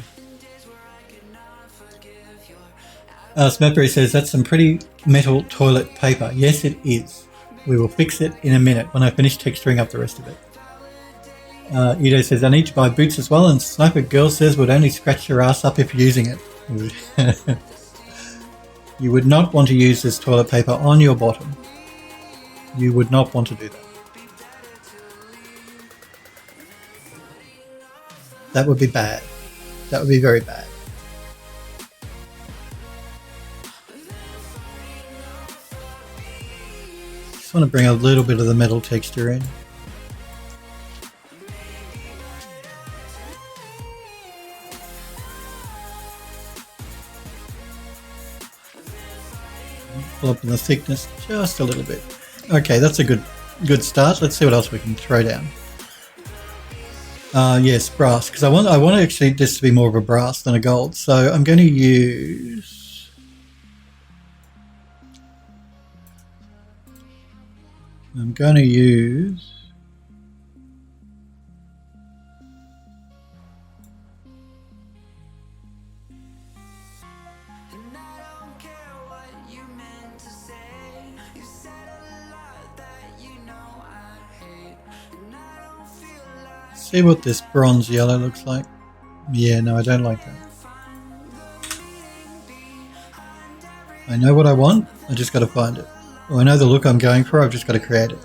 Smokeberry says, "That's some pretty metal toilet paper." Yes, it is. We will fix it in a minute when I finish texturing up the rest of it. Edo says, "I need to buy boots as well." And Sniper Girl says, "Would only scratch your ass up if you're using it." You would not want to use this toilet paper on your bottom. You would not want to do that. That would be bad. That would be very bad. Just want to bring a little bit of the metal texture in. Pull up in the thickness just a little bit. Okay, that's a good start. Let's see what else we can throw down. Yes, brass, because I want actually this to be more of a brass than a gold. So I'm going to use. See what this bronze yellow looks like. Yeah, no, I don't like that. I know what I want, I just got to find it. Well, I know the look I'm going for, I've just got to create it.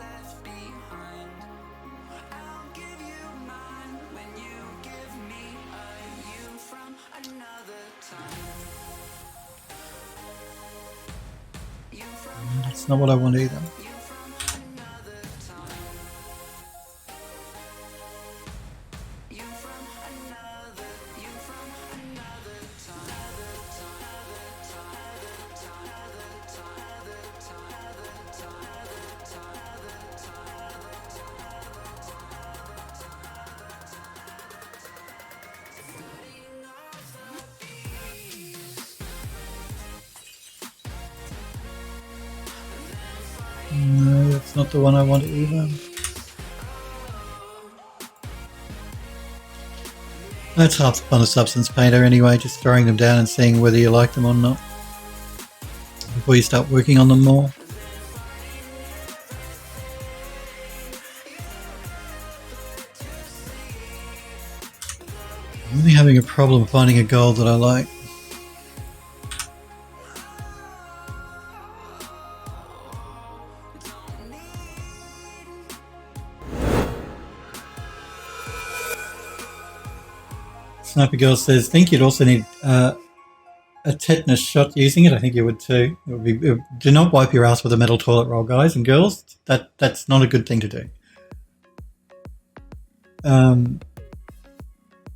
That's not what I want either. No, that's not the one I want either. That's half the fun of Substance Painter anyway, just throwing them down and seeing whether you like them or not before you start working on them more. I'm really having a problem finding a gold that I like. Sniper Girl says, think you'd also need a tetanus shot using it. I think you would too. Do not wipe your ass with a metal toilet roll, guys and girls. That's not a good thing to do.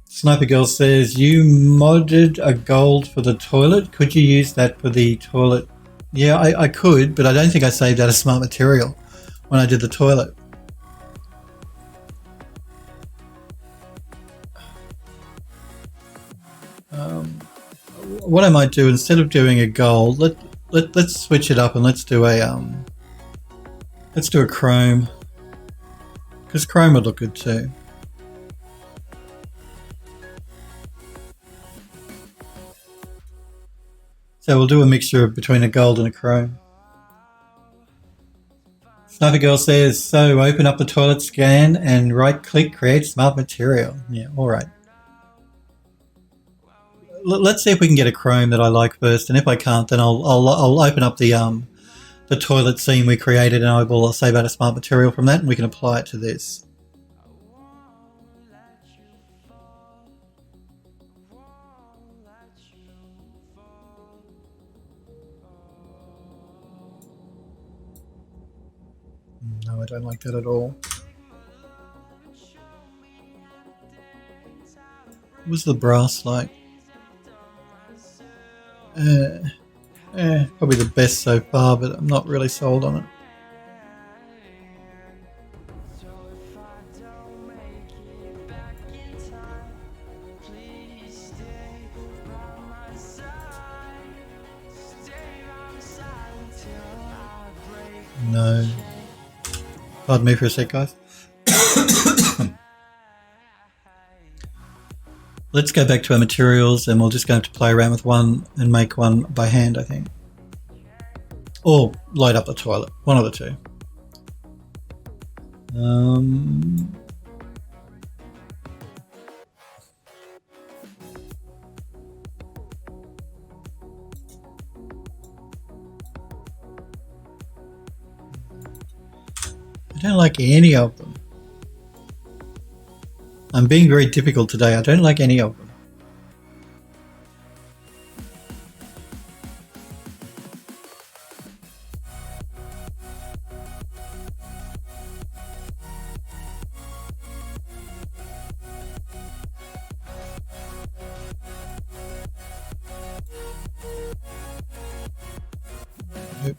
Sniper Girl says, you modded a gold for the toilet. Could you use that for the toilet? Yeah, I could, but I don't think I saved out a smart material when I did the toilet. What I might do, instead of doing a gold, let's switch it up and let's do a chrome, because chrome would look good too. So we'll do a mixture between a gold and a chrome. Sniper Girl says, so open up the toilet scan and right click, create smart material. Yeah, all right. Let's see if we can get a chrome that I like first, and if I can't, then I'll open up the toilet scene we created, and I will save out a smart material from that, and we can apply it to this. No, I don't like that at all. What was the brass like? Probably the best so far, but I'm not really sold on it. No. Pardon me for a sec, guys. Let's go back to our materials, and we'll just go to play around with one and make one by hand, I think. Or light up the toilet, one of the two. I don't like any of them. I'm being very difficult today. I don't like any of them. Nope.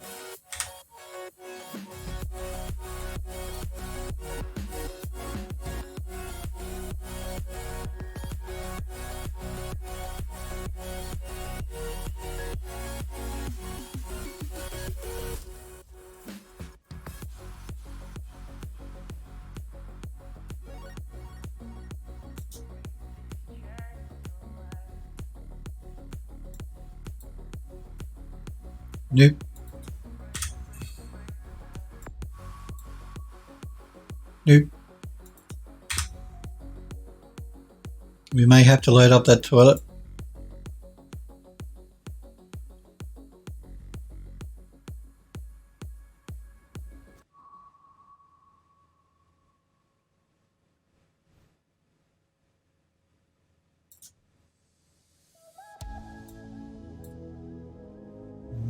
Nope. Nope. We may have to load up that toilet.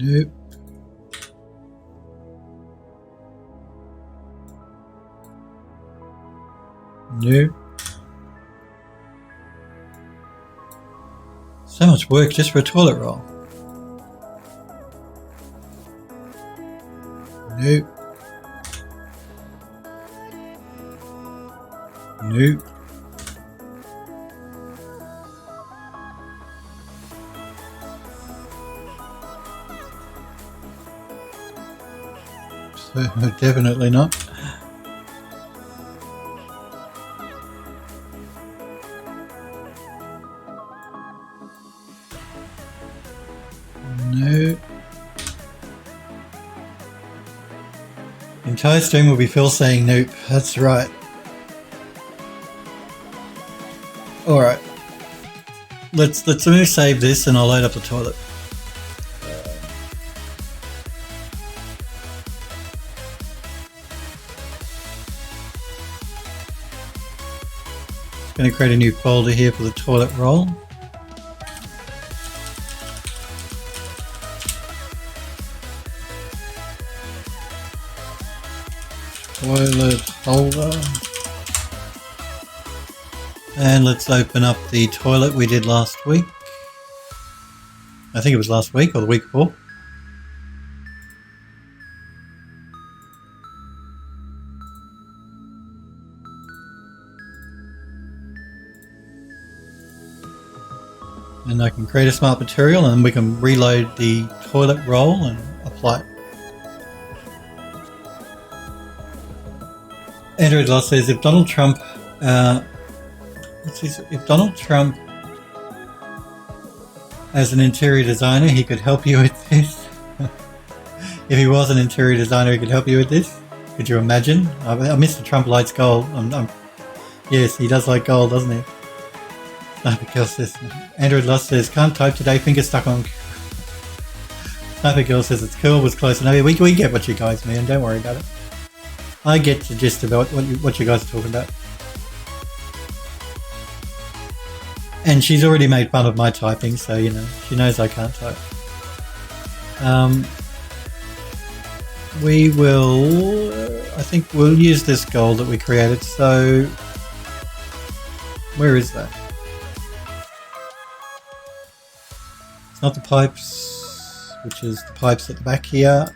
Nope. Nope. So much work just for a toilet roll. Nope. Nope. So definitely not. No. The entire stream will be Phil saying nope. That's right. Alright. Let's save this and I'll load up the toilet. going to create a new folder here for the toilet roll. Toilet holder. And let's open up the toilet we did last week. I think it was last week or the week before. And I can create a smart material and we can reload the toilet roll and apply it. Andrew Loss says if Donald Trump as an interior designer, he could help you with this. If he was an interior designer, he could help you with this. Could you imagine? Mr. Trump likes gold. Yes, he does like gold, doesn't he? Sniper Girl says, Android Lost says, can't type today, finger stuck on. Sniper Girl says, it's cool, was close enough. We get what you guys mean, don't worry about it. I get the gist about what you guys are talking about. And she's already made fun of my typing, so, you know, she knows I can't type. We will, I think we'll use this gold that we created, so where is that? It's not the pipes, which is the pipes at the back here.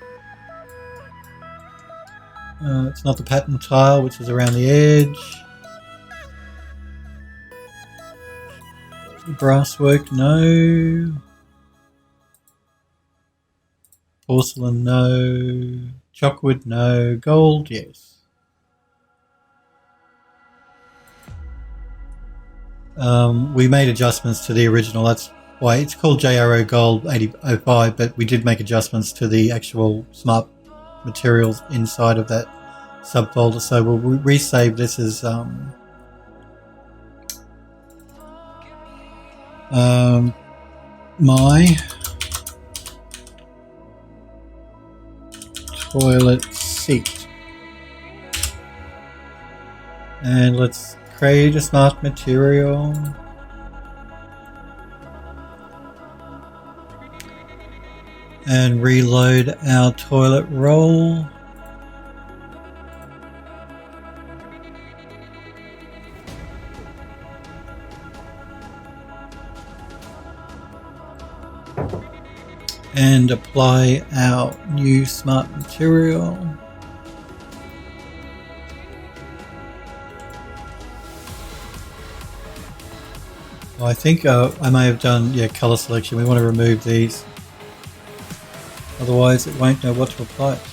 It's not the pattern tile, which is around the edge. Brasswork, no. Porcelain, no. Chalkwood, no. Gold, yes. We made adjustments to the original. That's why it's called JRO Gold 8005, but we did make adjustments to the actual smart materials inside of that subfolder. So we'll resave this as my toilet seat, and let's create a smart material. And reload our toilet roll. And apply our new smart material. Well, I think I may have done, color selection. We want to remove these. Otherwise it won't know what to apply it to.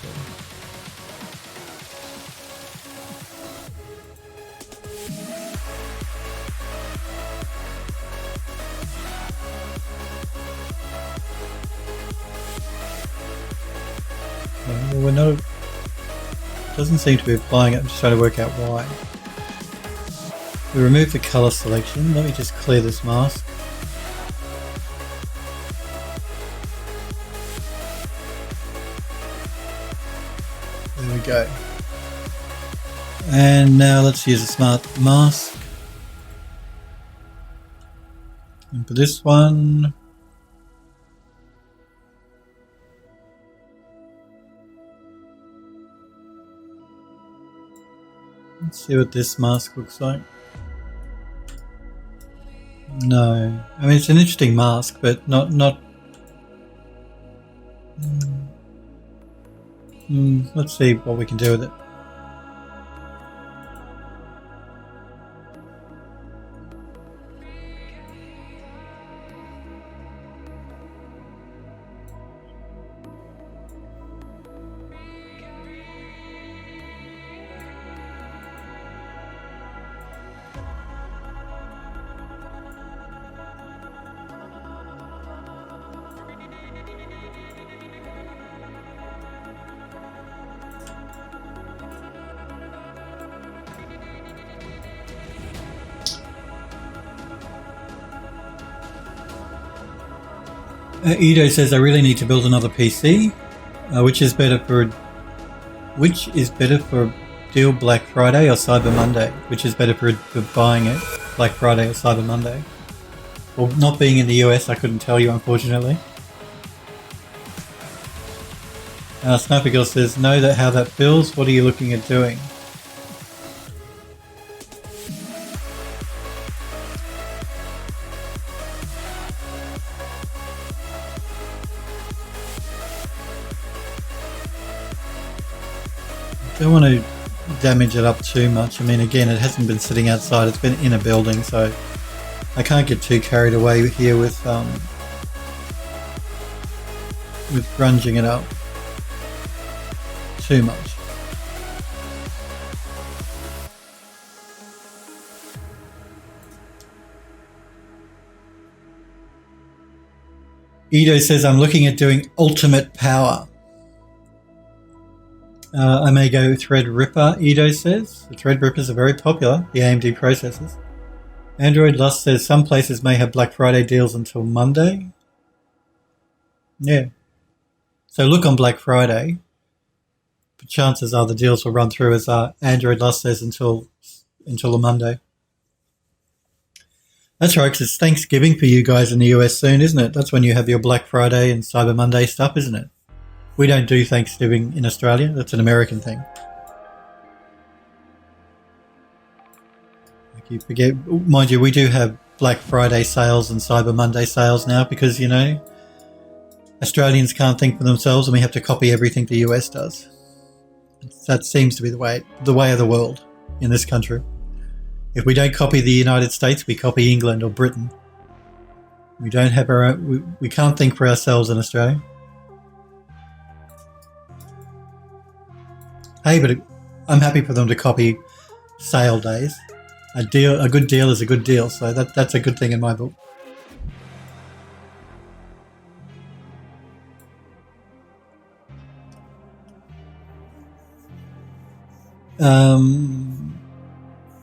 Well, we're not, doesn't seem to be applying it. I'm just trying to work out why. We remove the color selection. Let me just clear this mask. There we go. And now let's use a smart mask. And for this one, let's see what this mask looks like. No, I mean it's an interesting mask, but not. Let's see what we can do with it. Edo says I really need to build another PC. Which is better for deal Black Friday or Cyber Monday? Which is better for buying it? Black Friday or Cyber Monday. Well, not being in the US, I couldn't tell you, unfortunately. Sniper Girl says, know that how that feels. What are you looking at doing? Don't want to damage it up too much. I mean, again, it hasn't been sitting outside. It's been in a building, so I can't get too carried away here with grunging it up too much. Edo says, I'm looking at doing ultimate power. I may go Threadripper, Edo says. The Threadrippers are very popular, the AMD processors. Android Lust says some places may have Black Friday deals until Monday. Yeah. So look on Black Friday. But chances are the deals will run through, as Android Lust says, until a Monday. That's right, because it's Thanksgiving for you guys in the US soon, isn't it? That's when you have your Black Friday and Cyber Monday stuff, isn't it? We don't do Thanksgiving in Australia. That's an American thing. I keep forget. Mind you, we do have Black Friday sales and Cyber Monday sales now because, you know, Australians can't think for themselves and we have to copy everything the US does. That seems to be the way of the world in this country. If we don't copy the United States, we copy England or Britain. We don't have our own. We can't think for ourselves in Australia. Hey, but I'm happy for them to copy sale days. A good deal is a good deal, so that's a good thing in my book.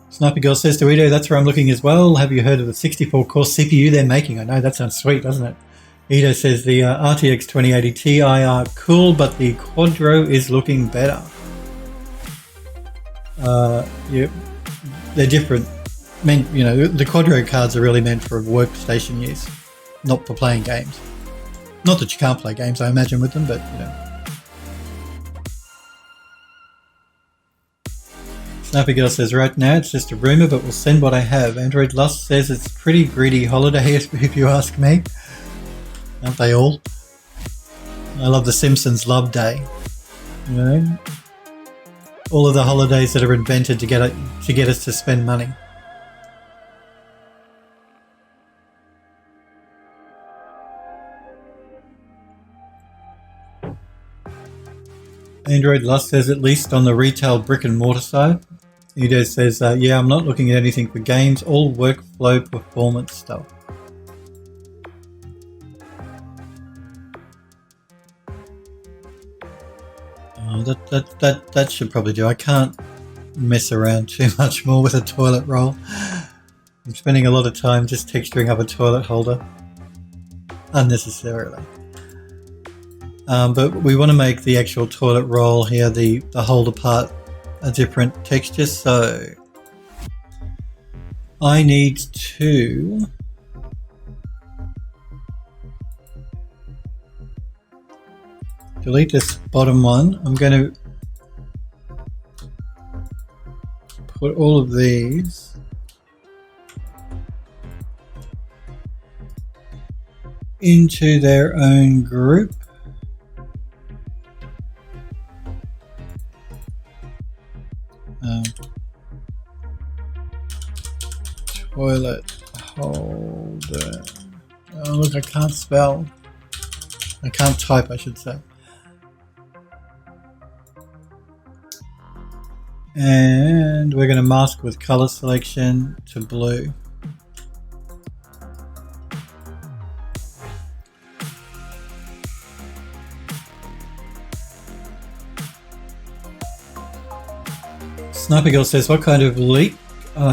Sniper Girl says to Edo, that's where I'm looking as well. Have you heard of the 64-core CPU they're making? I know, that sounds sweet, doesn't it? Edo says the RTX 2080 Ti are cool, but the Quadro is looking better. Yeah, they're different. You know, the Quadro cards are really meant for workstation use, not for playing games. Not that you can't play games, I imagine, with them, but, you know. Snappy Girl says, right now it's just a rumour, but we'll send what I have. Android Lust says it's a pretty greedy holiday, if you ask me. Aren't they all? I love the Simpsons Love Day. You know? All of the holidays that are invented to get us to spend money. Android Lust says, at least on the retail brick and mortar side. Edo says, yeah, I'm not looking at anything for games, all workflow performance stuff. Oh, that should probably do. I can't mess around too much more with a toilet roll. I'm spending a lot of time just texturing up a toilet holder unnecessarily. But we want to make the actual toilet roll here, the holder part, a different texture. So I need to delete this bottom one. I'm going to put all of these into their own group. Toilet holder. Oh, look, I can't spell. I can't type, I should say. And we're going to mask with color selection to blue. Sniper Girl says, what kind of leak?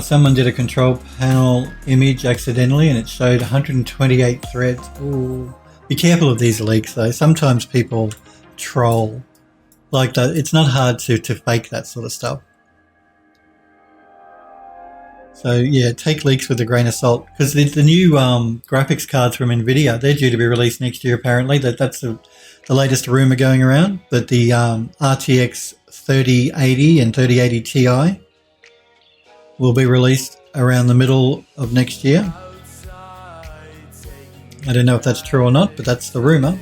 Someone did a control panel image accidentally and it showed 128 threads. Ooh. Be careful of these leaks though. Sometimes people troll like that. It's not hard to fake that sort of stuff. So yeah, take leaks with a grain of salt, because the new graphics cards from Nvidia, they're due to be released next year. Apparently, that's the latest rumor going around. That the RTX 3080 and 3080 Ti will be released around the middle of next year. I don't know if that's true or not, but that's the rumor.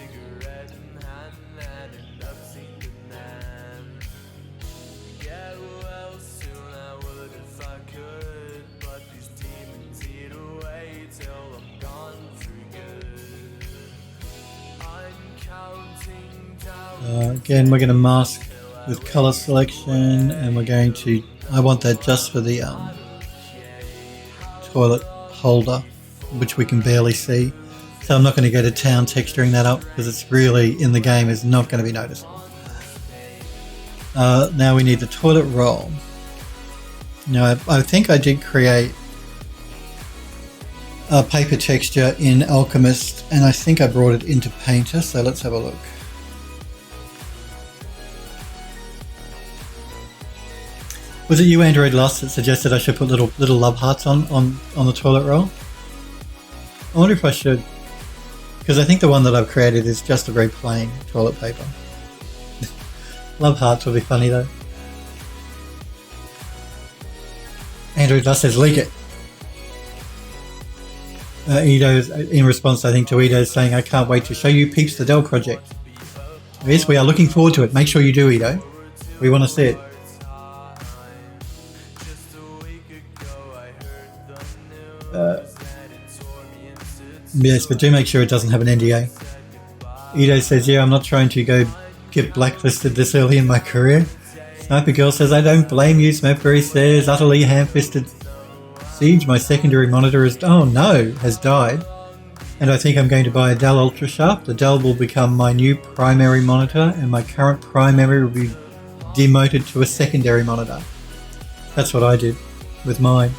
Again, we're going to mask with color selection, and we're going to, I want that just for the toilet holder, which we can barely see. So I'm not going to go to town texturing that up, because it's really, in the game, is not going to be noticeable. Now we need the toilet roll. Now I think I did create a paper texture in Alchemist, and I think I brought it into Painter, so let's have a look. Was it you, Android Lost, that suggested I should put little love hearts on the toilet roll? I wonder if I should, because I think the one that I've created is just a very plain toilet paper. Love hearts would be funny though. Android Lost says leak it. Edo's in response, I think, to Edo saying, I can't wait to show you peeps the Dell project. Yes, we are looking forward to it. Make sure you do, Edo. We want to see it. Yes, but do make sure it doesn't have an NDA. Edo says, yeah, I'm not trying to go get blacklisted this early in my career. Sniper Girl says, I don't blame you. Smackberry says, utterly ham-fisted Siege, my secondary monitor has died. And I think I'm going to buy a Dell Ultra Sharp. The Dell will become my new primary monitor, and my current primary will be demoted to a secondary monitor. That's what I did with mine.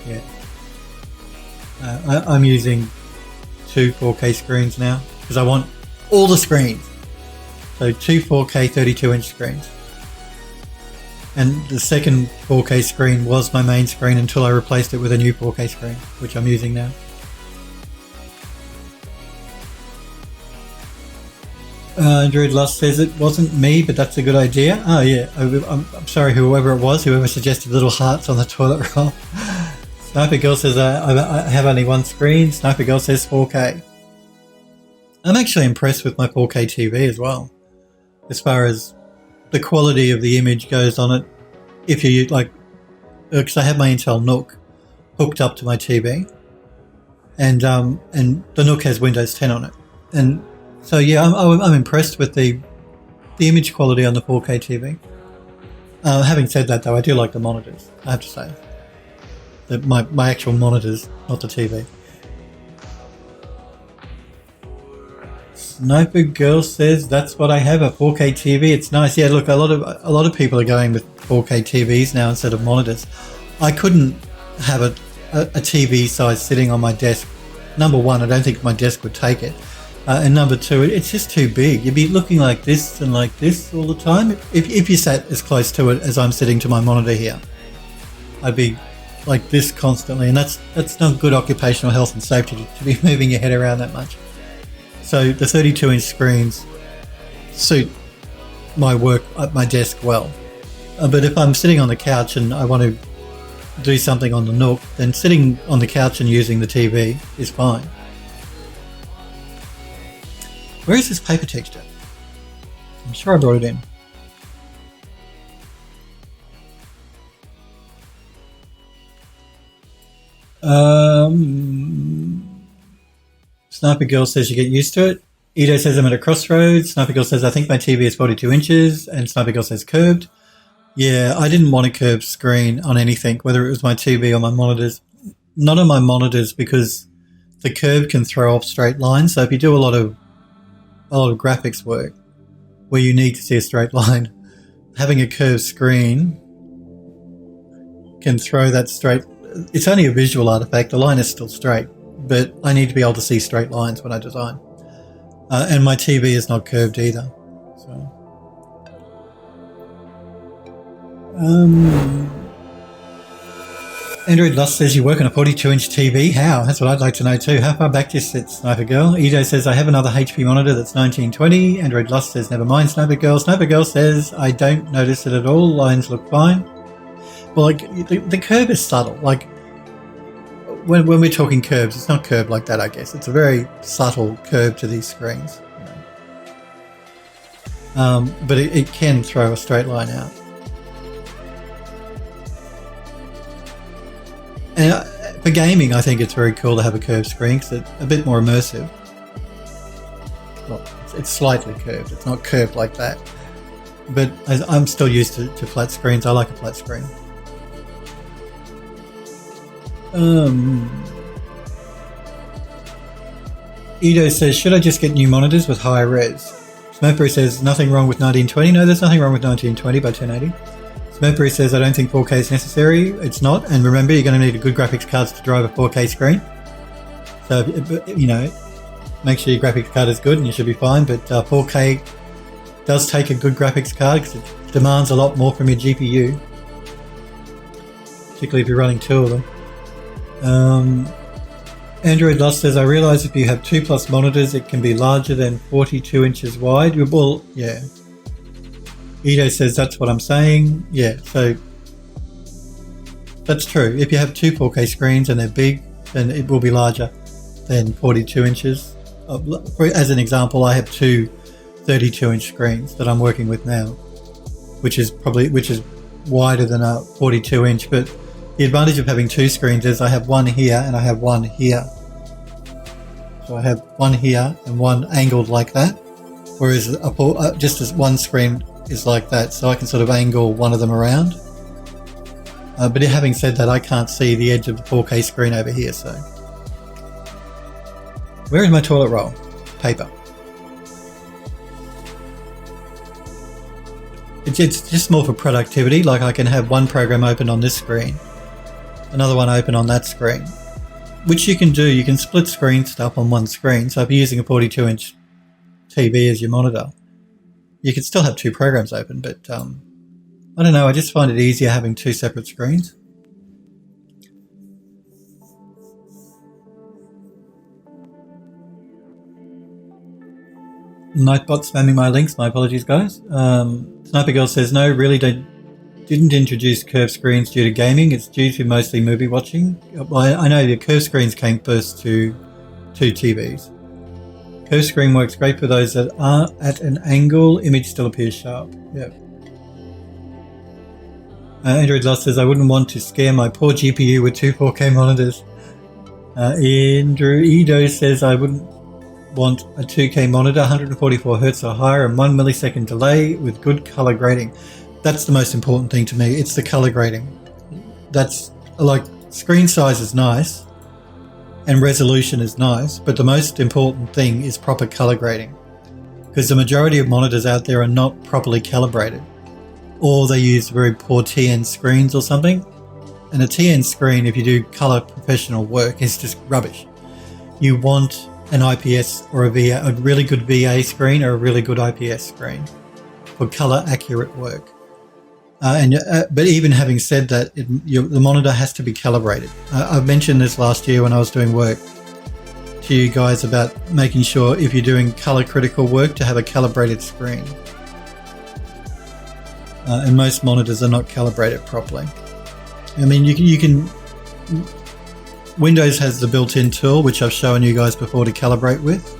Yeah. I'm using 2 4K screens now because I want all the screens. So 2 4K 32-inch screens. And the second 4K screen was my main screen until I replaced it with a new 4K screen, which I'm using now. Android Lust says it wasn't me, but that's a good idea. Oh yeah, I'm sorry, whoever it was, whoever suggested little hearts on the toilet roll. Sniper Girl says I have only one screen. Sniper Girl says 4K. I'm actually impressed with my 4K TV as well, as far as the quality of the image goes on it. If you like, because I have my Intel Nook hooked up to my TV, and the Nook has Windows 10 on it, and so yeah, I'm impressed with the image quality on the 4K TV. Having said that, though, I do like the monitors. I have to say that my actual monitors, not the TV. Sniper Girl says that's what I have, a 4K TV. It's nice. Yeah, look, a lot of people are going with 4K TVs now instead of monitors. I couldn't have a TV size sitting on my desk. Number one, I don't think my desk would take it. And number two, it's just too big. You'd be looking like this and like this all the time. If you sat as close to it as I'm sitting to my monitor here, I'd be like this constantly, and that's not good occupational health and safety to be moving your head around that much. So the 32-inch screens suit my work at my desk well. But if I'm sitting on the couch and I want to do something on the Nook, then sitting on the couch and using the TV is fine. Where is this paper texture? I'm sure I brought it in. Sniper Girl says you get used to it. Edo says I'm at a crossroads. Sniper Girl says I think my TV is 42 inches. And Sniper Girl says curved. Yeah, I didn't want a curved screen on anything, whether it was my TV or my monitors. Not on my monitors, because the curve can throw off straight lines. So if you do a lot of graphics work where you need to see a straight line, having a curved screen can throw that straight. It's only a visual artifact. The line is still straight, but I need to be able to see straight lines when I design. And my TV is not curved either. So, Android Lust says you work on a 42-inch TV. How? That's what I'd like to know too. How far back do you sit, Sniper Girl? Edo says, I have another HP monitor that's 1920. Android Lust says, never mind, Sniper Girl. Sniper Girl says, I don't notice it at all. Lines look fine. Well, like, the curve is subtle. Like, when we're talking curves, it's not curved like that, I guess. It's a very subtle curve to these screens. But it can throw a straight line out. And for gaming, I think it's very cool to have a curved screen because it's a bit more immersive. Well, it's slightly curved. It's not curved like that. But I'm still used to flat screens. I like a flat screen. Edo says, should I just get new monitors with higher res? Smurfberry says, nothing wrong with 1920. No, there's nothing wrong with 1920 by 1080. Smurfberry says, I don't think 4K is necessary. It's not. And remember, you're going to need a good graphics card to drive a 4K screen. So, you know, make sure your graphics card is good and you should be fine. But 4K does take a good graphics card because it demands a lot more from your GPU. Particularly if you're running two of them. Android Lost says, I realise if you have 2+ monitors, it can be larger than 42 inches wide. Well, yeah. Edo says, that's what I'm saying. Yeah, so that's true. If you have two 4K screens and they're big, then it will be larger than 42 inches. As an example, I have two 32-inch screens that I'm working with now, which is wider than a 42-inch, but the advantage of having two screens is I have one here and I have one here. So I have one here and one angled like that, whereas just as one screen is like that, so I can sort of angle one of them around. But having said that, I can't see the edge of the 4K screen over here, so. Where is my toilet roll? Paper. It's just more for productivity, like I can have one program open on this screen, another one open on that screen, which you can do. You can split screen stuff on one screen. So if you're using a 42-inch TV as your monitor, you can still have two programs open, but I don't know, I just find it easier having two separate screens. Nightbot spamming my links, my apologies guys. Sniper Girl says, no, really didn't introduce curved screens due to gaming, it's due to mostly movie watching. Well, I know the curved screens came first to TVs. Curved screen works great for those that are at an angle, image still appears sharp. Yeah. Android Lost says, I wouldn't want to scare my poor GPU with two 4K monitors. Andrew Edo says, I wouldn't want a 2K monitor, 144 Hz or higher and 1 millisecond delay with good color grading. That's the most important thing to me. It's the color grading. That's like, screen size is nice and resolution is nice, but the most important thing is proper color grading, because the majority of monitors out there are not properly calibrated, or they use very poor TN screens or something. And a TN screen, if you do color professional work, is just rubbish. You want an IPS or a really good VA screen or a really good IPS screen for color accurate work. But even having said that, the monitor has to be calibrated. I've mentioned this last year when I was doing work to you guys about making sure if you're doing color critical work to have a calibrated screen. And most monitors are not calibrated properly. I mean, you can Windows has the built-in tool, which I've shown you guys before, to calibrate with.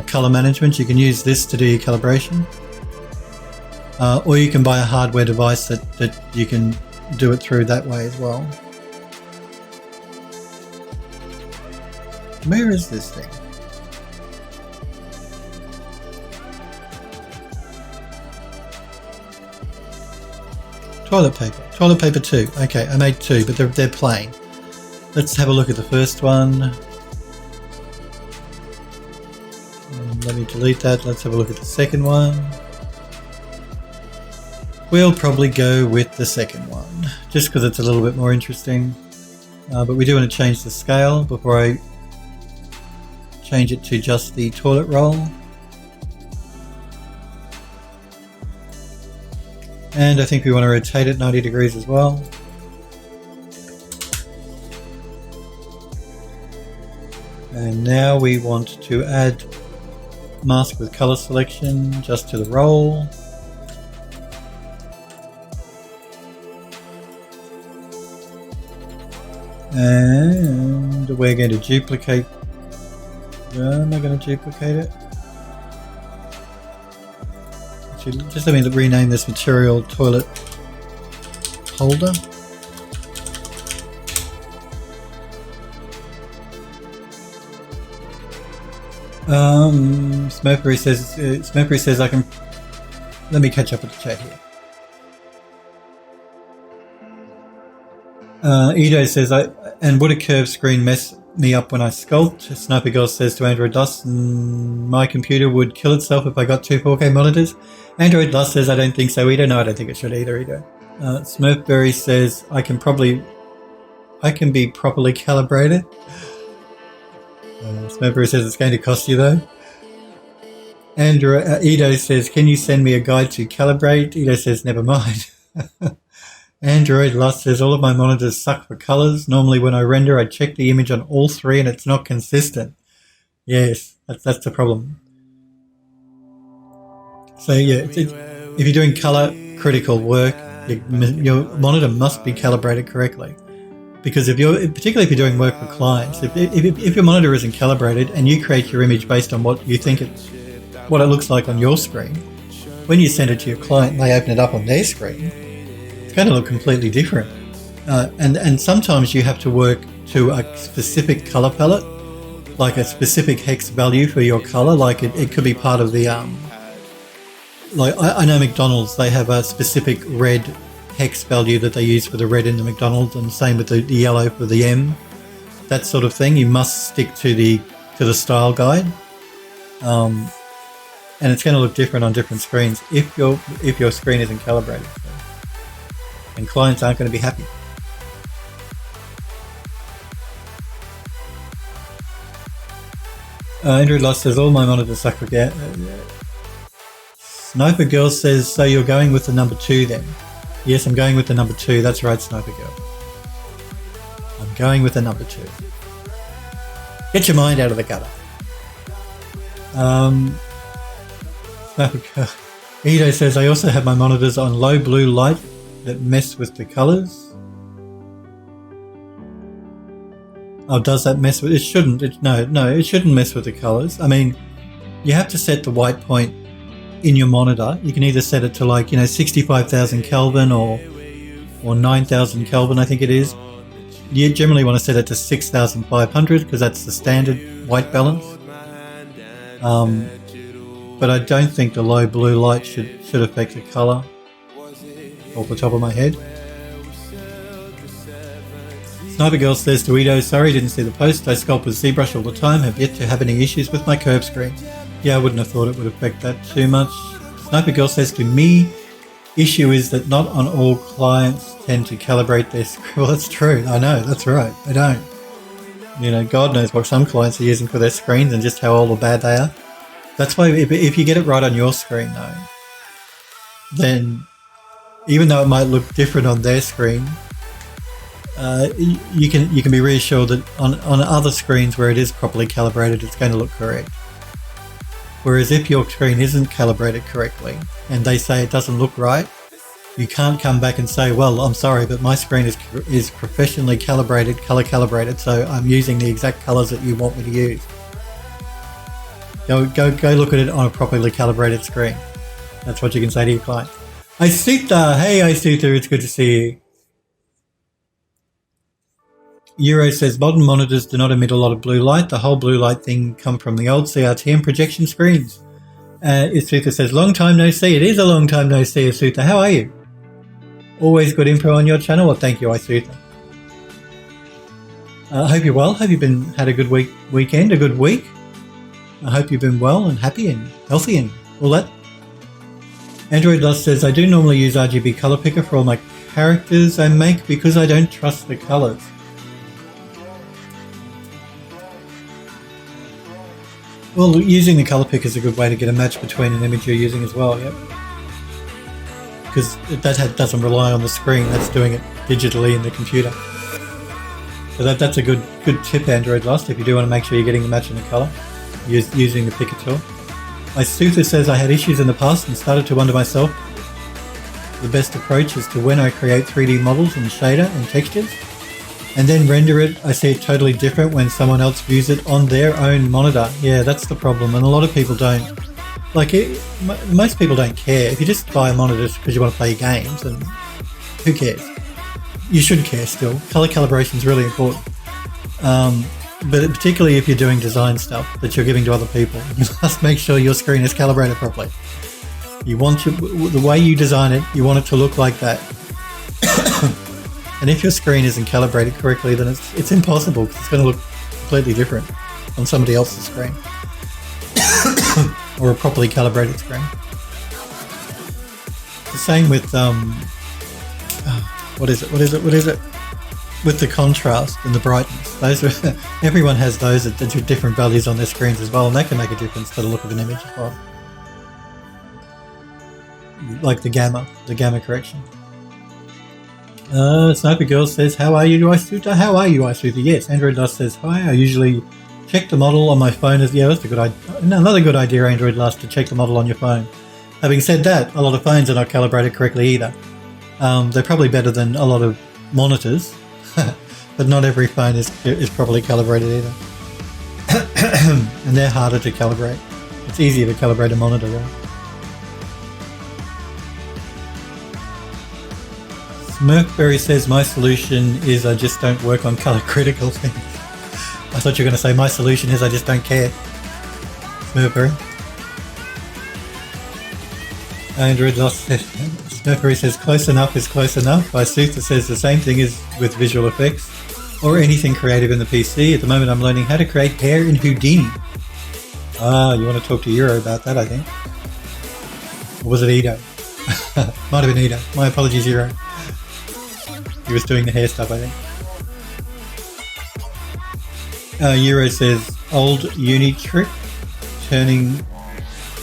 Color management, you can use this to do your calibration. Or you can buy a hardware device that you can do it through that way as well. Where is this thing? Toilet paper. Toilet paper 2. Okay, I made 2, but they're plain. Let's have a look at the first one. Let me delete that. Let's have a look at the second one. We'll probably go with the second one, just because it's a little bit more interesting. But we do want to change the scale before I change it to just the toilet roll. And I think we want to rotate it 90 degrees as well. And now we want to add mask with color selection just to the roll. And we're going to duplicate. Am I going to duplicate it? Actually, just let me rename this material toilet holder. Smurfberry says I can. Let me catch up with the chat here. Edo says and would a curved screen mess me up when I sculpt? Sniper Girl says to Android Lost, my computer would kill itself if I got two 4K monitors. Android Lost says I don't think so either. No, I don't think it should either, Edo. Smurfberry says I can be properly calibrated. Smurfberry says it's going to cost you though. Edo says, can you send me a guide to calibrate? Edo says, never mind. Android Lost says, all of my monitors suck for colors. Normally when I render, I check the image on all three and it's not consistent. Yes, that's the problem. So yeah, if you're doing color critical work, your monitor must be calibrated correctly. Because particularly if you're doing work for clients, if your monitor isn't calibrated and you create your image based on what you think what it looks like on your screen, when you send it to your client and they open it up on their screen, it's going to look completely different. And sometimes you have to work to a specific color palette, like a specific hex value for your color. Like it could be part of the like I know McDonald's, they have a specific red hex value that they use for the red in the McDonald's, and same with the yellow for the M. That sort of thing. You must stick to the style guide, and it's going to look different on different screens if your screen isn't calibrated, and clients aren't going to be happy. Andrew Lost says all my monitors suck for gas. Sniper Girl says, so you're going with the number 2 then? Yes, I'm going with the number 2. That's right, Sniper Girl. I'm going with the number 2. Get your mind out of the gutter. Sniper Girl. Edo says, I also have my monitors on low blue light that mess with the colors. Oh, does that mess with it? Shouldn't. No, it shouldn't mess with the colors. I mean, you have to set the white point in your monitor. You can either set it to 65,000 Kelvin or 9,000 Kelvin, I think it is. You generally want to set it to 6,500 because that's the standard white balance. But I don't think the low blue light should affect the color off the top of my head. Sniper Girl says to Edo, sorry, didn't see the post. I sculpt with ZBrush all the time, have yet to have any issues with my curve screen. Yeah, I wouldn't have thought it would affect that too much. Sniper Girl says to me, issue is that not on all clients tend to calibrate their screen. Well, that's true. I know, that's right. I don't. God knows what some clients are using for their screens and just how old or bad they are. That's why if you get it right on your screen though, then even though it might look different on their screen, you can be reassured that on other screens where it is properly calibrated, it's going to look correct. Whereas if your screen isn't calibrated correctly and they say it doesn't look right, you can't come back and say, well, I'm sorry, but my screen is professionally calibrated, color calibrated, so I'm using the exact colors that you want me to use. Go look at it on a properly calibrated screen. That's what you can say to your client. Aisuta, hey Aisuta, it's good to see you. Euro says, modern monitors do not emit a lot of blue light. The whole blue light thing come from the old CRT and projection screens. Isuta says, long time no see. It is a long time no see, Isuta. How are you? Always good info on your channel. Well, thank you, Isuta. I hope you're well. Hope you've had a good weekend, a good week. I hope you've been well and happy and healthy and all that. Android Lost says, I do normally use RGB color picker for all my characters I make because I don't trust the colors. Well, using the color picker is a good way to get a match between an image you're using as well, yep. Because that doesn't rely on the screen, that's doing it digitally in the computer. So that's a good tip, Android Lost, if you do want to make sure you're getting the match in the color using the picker tool. Isutha says, I had issues in the past and started to wonder myself. The best approach is to when I create 3D models in shader and textures and then render it, I see it totally different when someone else views it on their own monitor. Yeah, that's the problem, and a lot of people don't. Like, most people don't care. If you just buy a monitor because you want to play games, and who cares? You should care still. Color calibration is really important. But particularly if you're doing design stuff that you're giving to other people, you must make sure your screen is calibrated properly. You want the way you design it, you want it to look like that. And if your screen isn't calibrated correctly, then it's impossible, because it's going to look completely different on somebody else's screen. Or a properly calibrated screen. The same with what is it? With the contrast and the brightness. Those are, everyone has those at different values on their screens as well, and that can make a difference to the look of an image as well. Like the gamma correction. Sniper Girl says, how are you, Isutha? How are you, Isutha? Yes, Android Lust says, hi, I usually check the model on my phone. Yeah, that's a good idea. Another good idea, Android Lust, to check the model on your phone. Having said that, a lot of phones are not calibrated correctly either. They're probably better than a lot of monitors, but not every phone is properly calibrated either. And they're harder to calibrate. It's easier to calibrate a monitor, right? Merkberry says, my solution is I just don't work on color critical things. I thought you were going to say, my solution is I just don't care. Merkberry. Android Lost says, Merkberry says, close enough is close enough. Isutha says the same thing is with visual effects or anything creative in the PC. At the moment I'm learning how to create hair in Houdini. Ah, you want to talk to Euro about that, I think. Or was it Edo? Might have been Edo. My apologies, Euro. He was doing the hair stuff, I think. Euro says, old uni trick, turning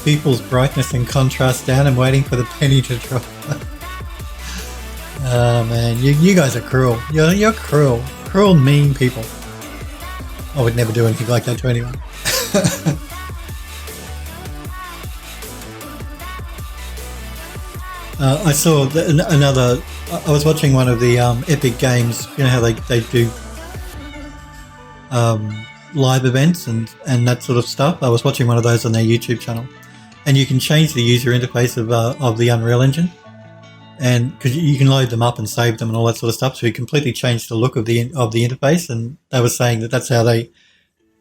people's brightness and contrast down and waiting for the penny to drop. Oh man, you guys are cruel. You're cruel. Cruel, mean people. I would never do anything like that to anyone. I saw another. I was watching one of the Epic Games. You know how they do live events and that sort of stuff. I was watching one of those on their YouTube channel, and you can change the user interface of the Unreal Engine, and because you can load them up and save them and all that sort of stuff. So you completely change the look of the interface. And they were saying that's how they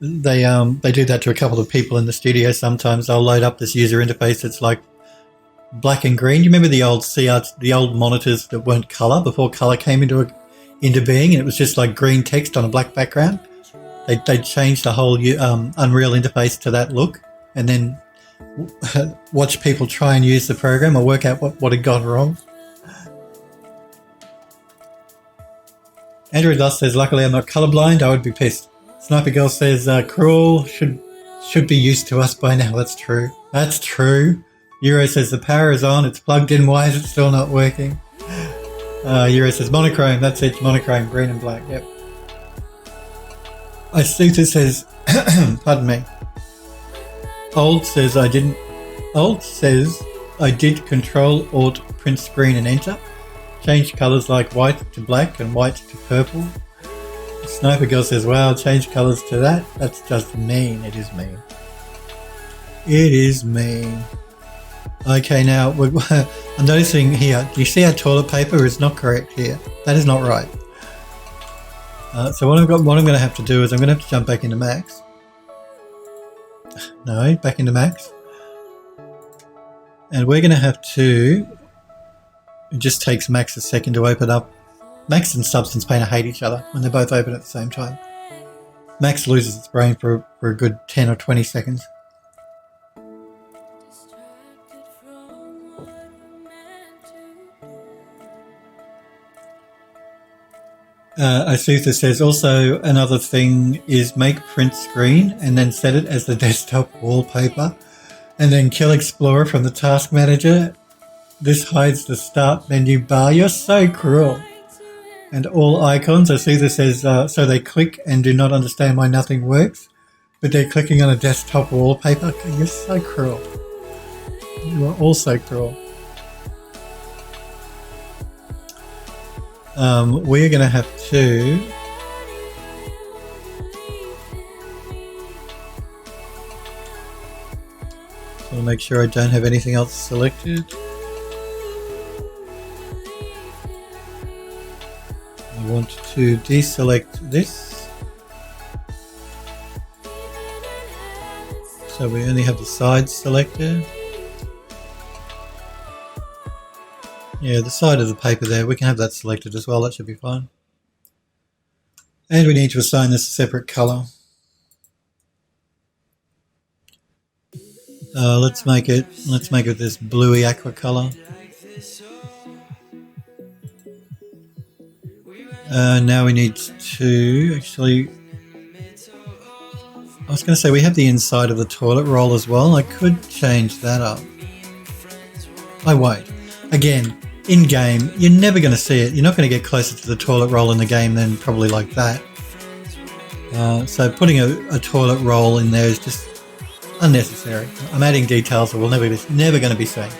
do that to a couple of people in the studio. Sometimes they'll load up this user interface that's like black and green. You remember the old the old monitors that weren't color before color came into being, and it was just like green text on a black background? They changed the whole Unreal interface to that look, and then watch people try and use the program or work out what had gone wrong. Android Lust says, luckily I'm not colorblind. I would be pissed. Sniper Girl says, cruel should be used to us by now. That's true. That's true. Euro says, the power is on. It's plugged in. Why is it still not working? Euro says, monochrome. That's it. Monochrome. Green and black. Yep. Isutha says, pardon me. Old says I did Control Alt print screen and enter. Change colours like white to black and white to purple. Sniper Girl says, wow, change colours to that. That's just mean. It is mean. It is mean. Okay, now I'm noticing here. Do you see our toilet paper is not correct here? That is not right. So what I'm going to have to do is I'm going to have to jump back into Max. No, back into Max. And we're going to have to... It just takes Max a second to open up. Max and Substance Painter hate each other when they're both open at the same time. Max loses its brain for a good 10 or 20 seconds. Isutha says, also another thing is make print screen and then set it as the desktop wallpaper and then kill Explorer from the task manager. This hides the start menu bar. You're so cruel. And all icons, I see this says, so they click and do not understand why nothing works, but they're clicking on a desktop wallpaper. You're so cruel. You are all so cruel. We're going to have to... I'll make sure I don't have anything else selected. I want to deselect this. So we only have the sides selected. Yeah, the side of the paper there, we can have that selected as well, that should be fine. And we need to assign this a separate color. Let's make it this bluey aqua color. Now we need to actually, I was going to say we have the inside of the toilet roll as well. I could change that up. I won't. Again, in game, you're never going to see it. You're not going to get closer to the toilet roll in the game than probably like that. So putting a toilet roll in there is just unnecessary. I'm adding details that will never going to be seen.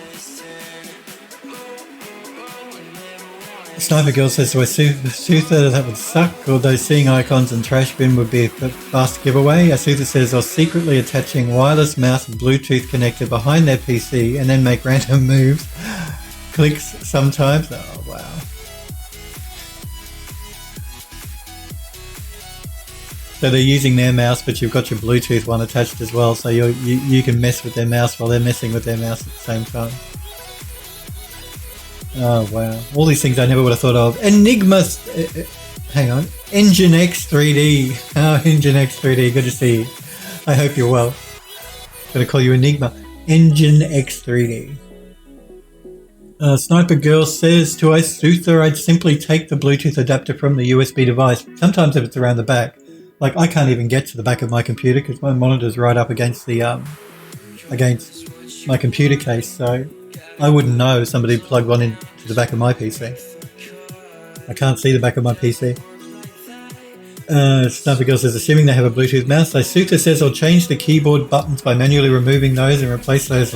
Sniper Girl says, so I Suther that would suck, although seeing icons and trash bin would be a fast giveaway. Suther says, or secretly attaching wireless mouse and Bluetooth connector behind their PC and then make random moves. Clicks sometimes. Oh, wow. So they're using their mouse, but you've got your Bluetooth one attached as well, so you can mess with their mouse while they're messing with their mouse at the same time. Oh wow! All these things I never would have thought of. Enigma. Hang on. Nginx 3D. Oh, Nginx 3D. Good to see you. I hope you're well. Gotta call you Enigma. Nginx 3D. Sniper Girl says to Suther, I'd simply take the Bluetooth adapter from the USB device. Sometimes if it's around the back, like I can't even get to the back of my computer because my monitor's right up against the against my computer case, so I wouldn't know if somebody plugged one into the back of my PC. I can't see the back of my PC. Sniper Girl says, assuming they have a Bluetooth mouse. So Suther says, I'll change the keyboard buttons by manually removing those and replace those.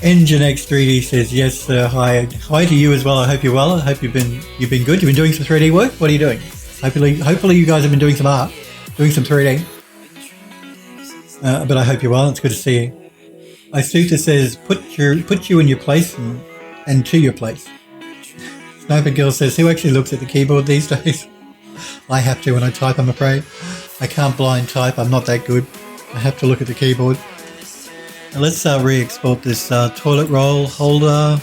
Nginx 3D says, yes sir, hi to you as well. I hope you're well. I hope you've been good. You've been doing some 3D work. What are you doing? Hopefully you guys have been doing some art, doing some 3D. But I hope you're well. It's good to see you. Suther says, put you in your place and to your place. Sniper Girl says, who actually looks at the keyboard these days? I have to when I type, I'm afraid. I can't blind type. I'm not that good. I have to look at the keyboard. Now let's re-export this toilet roll holder.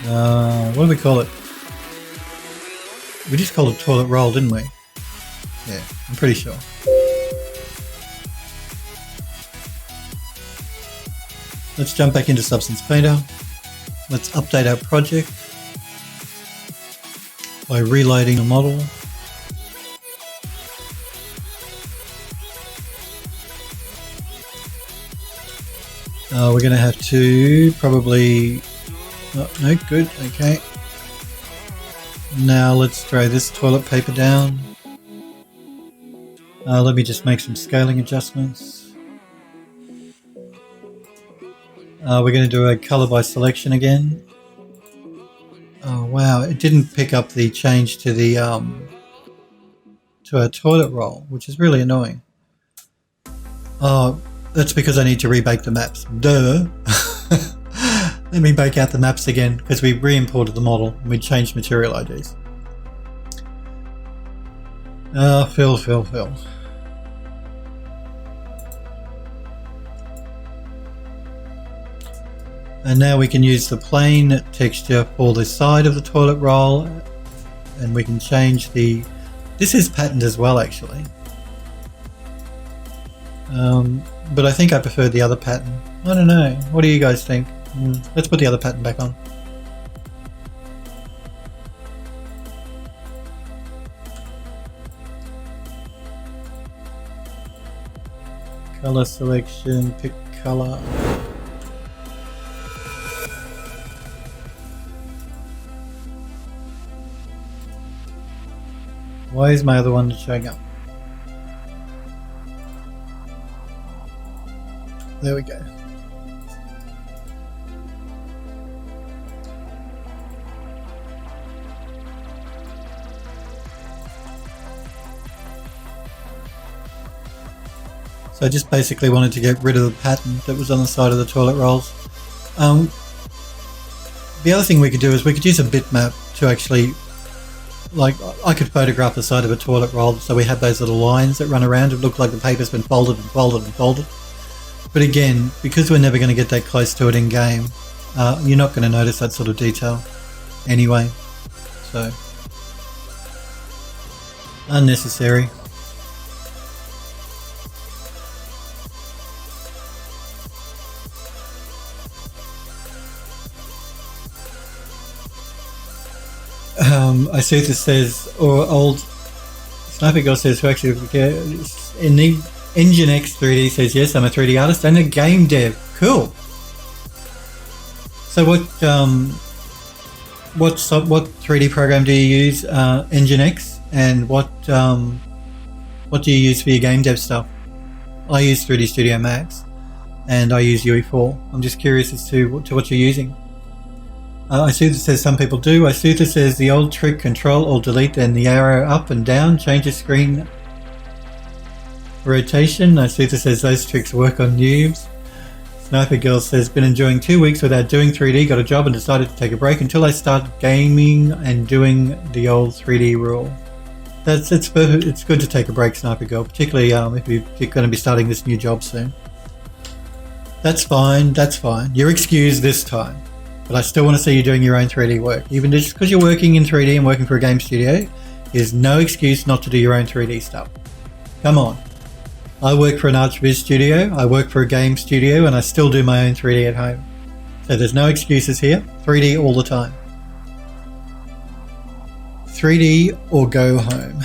What do we call it? We just called it toilet roll, didn't we? Yeah, I'm pretty sure. Let's jump back into Substance Painter. Let's update our project by reloading the model. We're going to have to probably... Oh, no, good, okay. Now let's throw this toilet paper down. Let me just make some scaling adjustments. We're going to do a color by selection again. Oh wow, it didn't pick up the change to the to our toilet roll, which is really annoying. Oh, that's because I need to rebake the maps. Duh. Let me bake out the maps again because we re-imported the model and we changed material IDs. Phil. And now we can use the plain texture for the side of the toilet roll, and we can change the... This is patterned as well, actually. But I think I prefer the other pattern. I don't know. What do you guys think? Let's put the other pattern back on. Color selection, pick color. Why is my other one showing up? There we go. So I just basically wanted to get rid of the pattern that was on the side of the toilet rolls. The other thing we could do is we could use a bitmap to actually, like, I could photograph the side of a toilet roll so we have those little lines that run around. It look like the paper's been folded and folded and folded. But again, because we're never going to get that close to it in game, you're not going to notice that sort of detail anyway. So, unnecessary. I see this says, or old Sniper Girl says, who actually, in the Engine X 3D says, yes, I'm a 3D artist and a game dev. Cool. So what 3D program do you use? Engine X, and what do you use for your game dev stuff? I use 3D Studio Max, and I use UE4. I'm just curious as to what you're using. Isutha says some people do. Isutha says the old trick, Control or Delete, and the arrow up and down changes screen rotation. Isutha says those tricks work on noobs. Sniper Girl says, been enjoying 2 weeks without doing 3D, got a job and decided to take a break until I start gaming and doing the old 3D rule. It's perfect. It's good to take a break, Sniper Girl, particularly if you're going to be starting this new job soon. That's fine. You're excused this time. But I still want to see you doing your own 3D work. Even just because you're working in 3D and working for a game studio is no excuse not to do your own 3D stuff. Come on. I work for an ArchViz studio, I work for a game studio, and I still do my own 3D at home. So there's no excuses here. 3D all the time. 3D or go home.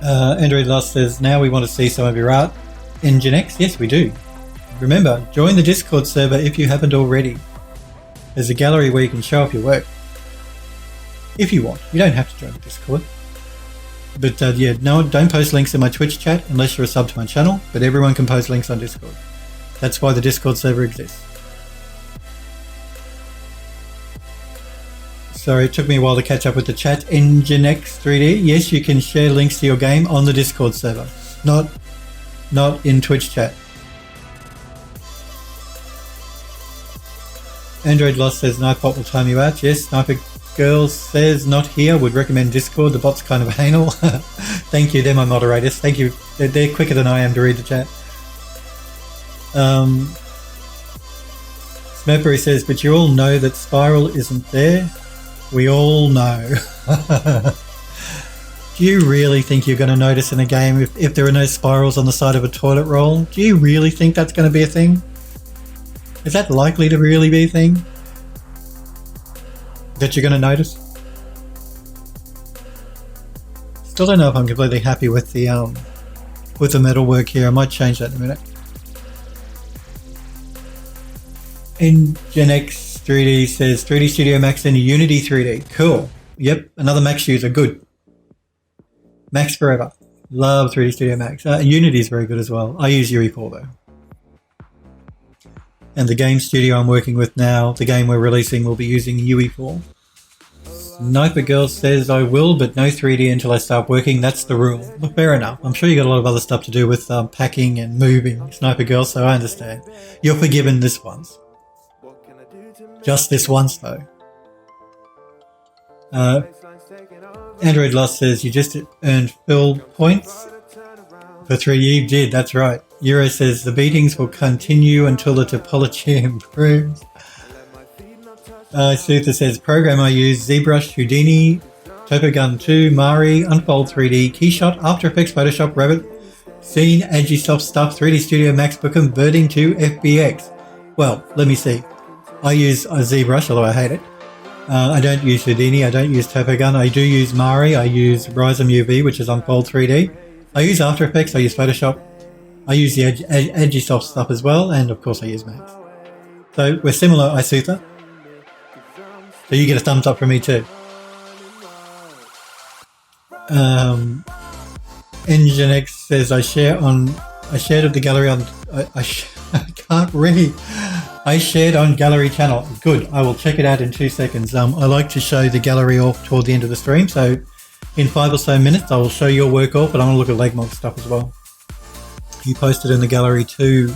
Android Lost says, now we want to see some of your art. Engine X? Yes, we do. Remember, join the Discord server if you haven't already. There's a gallery where you can show off your work. If you want. You don't have to join the Discord. But yeah, no, don't post links in my Twitch chat unless you're a sub to my channel, but everyone can post links on Discord. That's why the Discord server exists. Sorry, it took me a while to catch up with the chat. Engine X 3D. Yes, you can share links to your game on the Discord server. Not in Twitch chat. Android Lost says Knifebot will time you out. Yes, Sniper Girl says not here. Would recommend Discord. The bot's kind of anal. Thank you. They're my moderators. Thank you. They're quicker than I am to read the chat. Smurpery says, but you all know that Spiral isn't there. We all know. Do you really think you're going to notice in a game if there are no spirals on the side of a toilet roll? Do you really think that's going to be a thing? Is that likely to really be a thing that you're going to notice? Still don't know if I'm completely happy with the metalwork here. I might change that in a minute. Engine X 3D says 3D Studio Max and Unity 3D. Cool. Yep, another Max user. Good. Max forever. Love 3D Studio Max. Unity is very good as well. I use UE4 though. And the game studio I'm working with now, the game we're releasing, will be using UE4. Sniper Girl says I will, but no 3D until I start working. That's the rule. Well, fair enough. I'm sure you got a lot of other stuff to do with packing and moving, Sniper Girl, so I understand. You're forgiven this once. Just this once, though. Android Lost says you just earned fill points for 3D. You did, that's right. Euro says the beatings will continue until the topology improves. Sutha says program I use ZBrush, Houdini, Topogun 2, Mari, Unfold 3D, Keyshot, After Effects, Photoshop, Revit, Scene, Agisoft Stuff, 3D Studio Max for converting to FBX. Well, let me see. I use ZBrush, although I hate it. I don't use Houdini, I don't use Topogun, I do use Mari, I use Rhizome UV, which is Unfold 3D. I use After Effects, I use Photoshop. I use the Agisoft stuff as well, and of course I use Max. So we're similar, Isutha. So you get a thumbs up from me too. Nginx says I shared of the gallery on I can't read. I shared on gallery channel. Good. I will check it out in 2 seconds. I like to show the gallery off toward the end of the stream, so in 5 or so minutes I will show your work off, but I want to look at Legmog's stuff as well. He posted in the gallery too.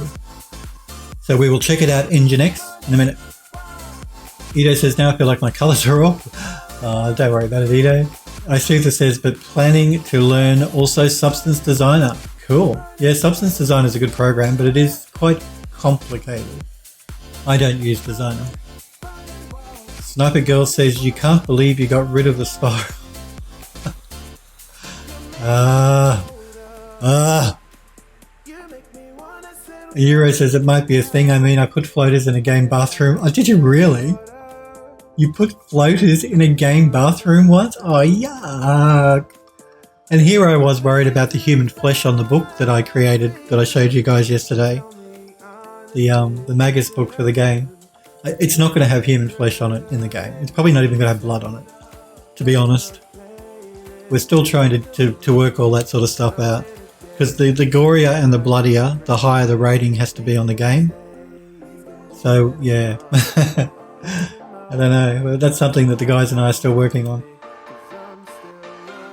So we will check it out in Nginx in a minute. Ido says, now I feel like my colours are off. Don't worry about it, Ido. Isutha says, but planning to learn also Substance Designer. Cool. Yeah, Substance Designer is a good program, but it is quite complicated. I don't use Designer. Sniper Girl says, you can't believe you got rid of the spiral. Euro says, it might be a thing. I mean, I put floaters in a game bathroom. Oh, did you really? You put floaters in a game bathroom once? Oh, yuck. And here I was worried about the human flesh on the book that I created, that I showed you guys yesterday. The Magus book for the game. It's not going to have human flesh on it in the game. It's probably not even going to have blood on it, to be honest. We're still trying to work all that sort of stuff out. Because the gorier and the bloodier, the higher the rating has to be on the game. So, yeah. I don't know. Well, that's something that the guys and I are still working on.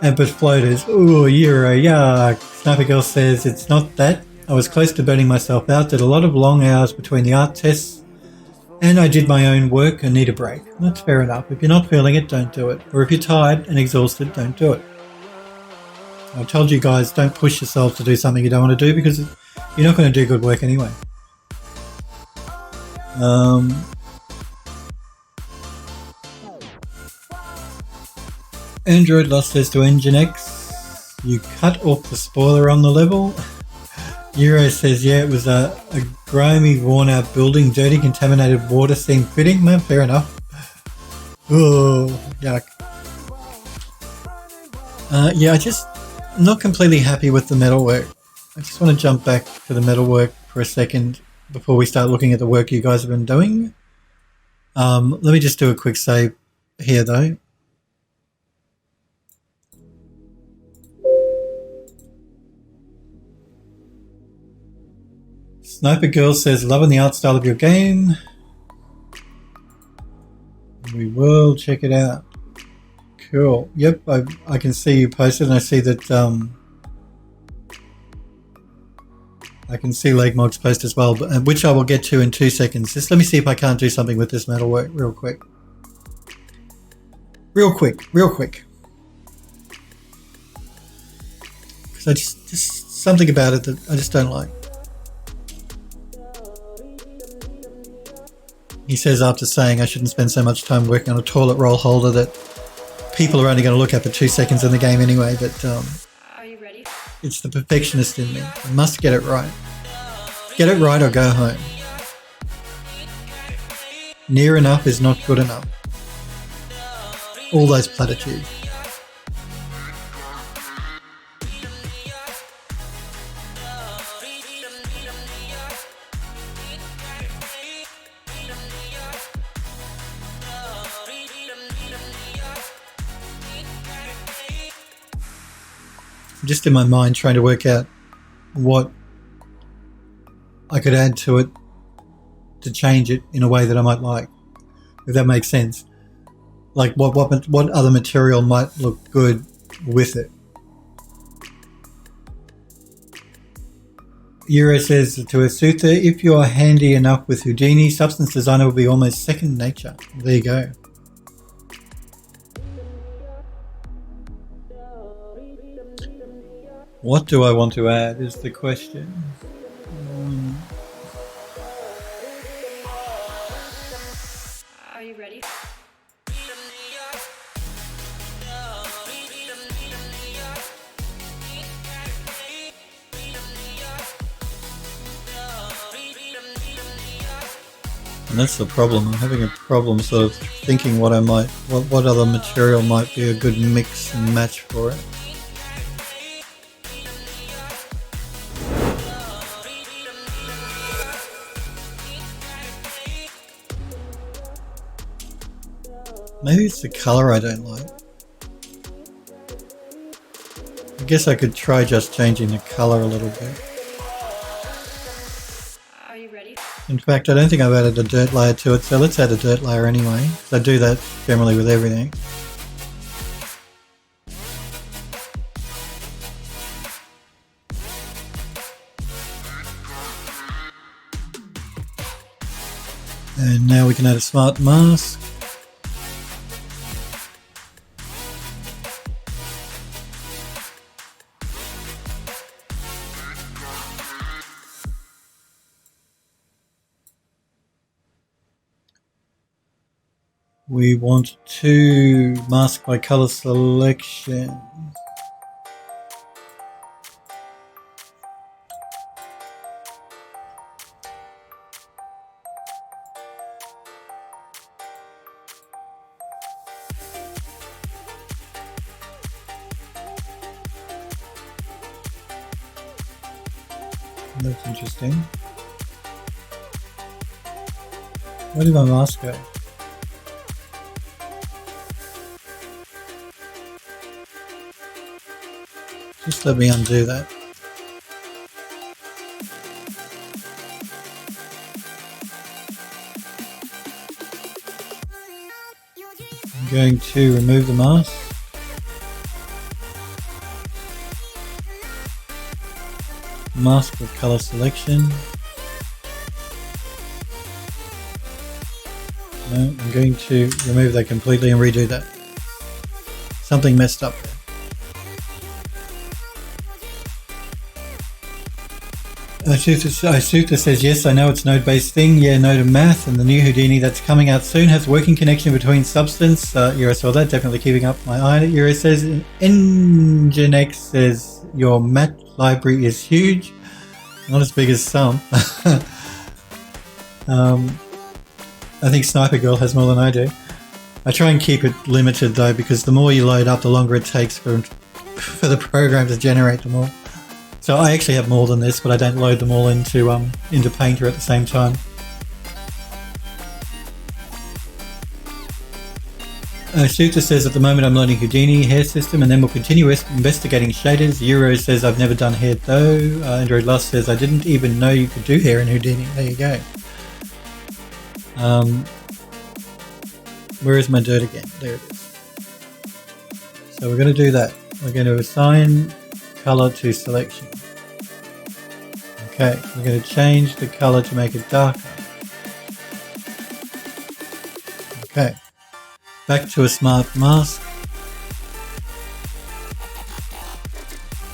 And but floaters. Ooh, Euro, yuck. Sniper Girl says, it's not that. I was close to burning myself out. Did a lot of long hours between the art tests. And I did my own work and need a break. That's fair enough. If you're not feeling it, don't do it. Or if you're tired and exhausted, don't do it. I told you guys, don't push yourself to do something you don't want to do, because you're not going to do good work anyway. Android Lost says to Nginx, you cut off the spoiler on the level. Euro says, yeah, it was a grimy, worn out building, dirty, contaminated water seemed fitting. No, fair enough. Oh, yuck. Yeah, I'm not completely happy with the metalwork. I just want to jump back to the metalwork for a second before we start looking at the work you guys have been doing. Let me just do a quick save here though. Sniper Girl says, loving the art style of your game. We will check it out. Cool. Yep, I can see you posted, and I see that I can see Legmog's post as well, but, which I will get to in 2 seconds. Just let me see if I can't do something with this metalwork real quick. Real quick. Because I just something about it that I just don't like. He says, after saying I shouldn't spend so much time working on a toilet roll holder that people are only going to look at for 2 seconds in the game anyway, but are you ready? It's the perfectionist in me. I must get it right. Get it right or go home. Near enough is not good enough. All those platitudes. Just in my mind trying to work out what I could add to it to change it in a way that I might like, if that makes sense. Like what other material might look good with it. Euro says to Asutha, if you are handy enough with Houdini, Substance Designer will be almost second nature. There you go. What do I want to add is the question. Are you ready? And that's the problem. I'm having a problem sort of thinking what other material might be a good mix and match for it. Maybe it's the color I don't like. I guess I could try just changing the color a little bit. Are you ready? In fact, I don't think I've added a dirt layer to it, so let's add a dirt layer anyway. I do that generally with everything. And now we can add a smart mask. We want to mask by color selection. That's interesting. Where did my mask go? Just let me undo that. I'm going to remove the mask. Mask with color selection. No, I'm going to remove that completely and redo that. Something messed up there. Asuta says, yes, I know it's node-based thing. Yeah, node and math, and the new Houdini that's coming out soon has working connection between substance. Euro saw that, definitely keeping up my eye. Euro says, Nginx says, your mat library is huge. Not as big as some. I think Sniper Girl has more than I do. I try and keep it limited though, because the more you load up, the longer it takes for the program to generate them all. So I actually have more than this, but I don't load them all into Painter at the same time. Shuta says, at the moment I'm learning Houdini hair system, and then we'll continue investigating shaders. Euro says, I've never done hair though. Android Lust says, I didn't even know you could do hair in Houdini. There you go. Where is my dirt again? There it is. So we're going to do that. We're going to assign color to selection. Okay, we're going to change the color to make it darker. Okay, back to a smart mask.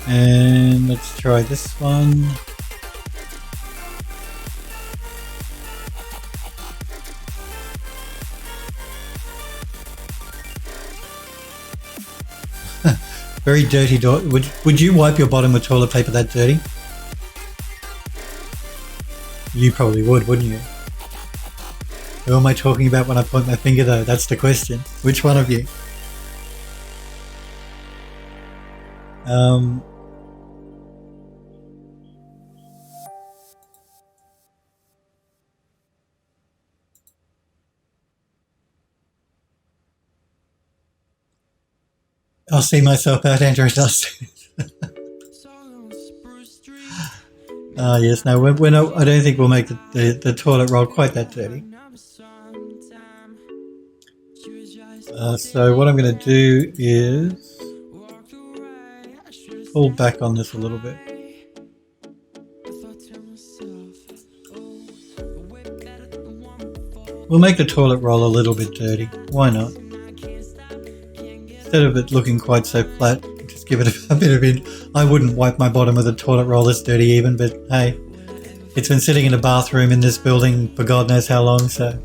And let's try this one. Very dirty. Would you wipe your bottom with toilet paper that dirty? You probably would, wouldn't you? Who am I talking about when I point my finger though? That's the question. Which one of you? I'll see myself out, Android Dust. Yes, no, we're not, I don't think we'll make the toilet roll quite that dirty. So what I'm going to do is pull back on this a little bit. We'll make the toilet roll a little bit dirty. Why not? Instead of it looking quite so flat, just give it a bit of it. I wouldn't wipe my bottom of the toilet roll this dirty even, but hey, it's been sitting in a bathroom in this building for God knows how long, so.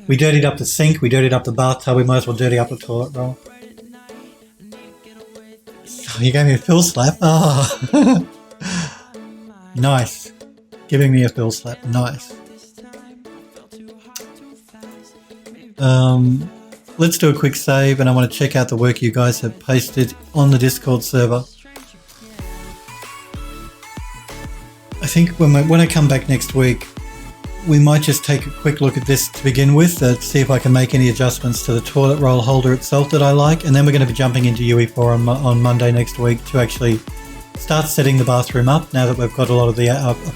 We dirtied up the sink, we dirtied up the bathtub, we might as well dirty up the toilet roll. Oh, you gave me a fill slap? Oh. Nice. Giving me a fill slap, nice. Let's do a quick save, and I want to check out the work you guys have posted on the Discord server. I think when I come back next week, we might just take a quick look at this to begin with, see if I can make any adjustments to the toilet roll holder itself that I like, and then we're going to be jumping into UE4 on Monday next week to actually start setting the bathroom up now that we've got a lot of the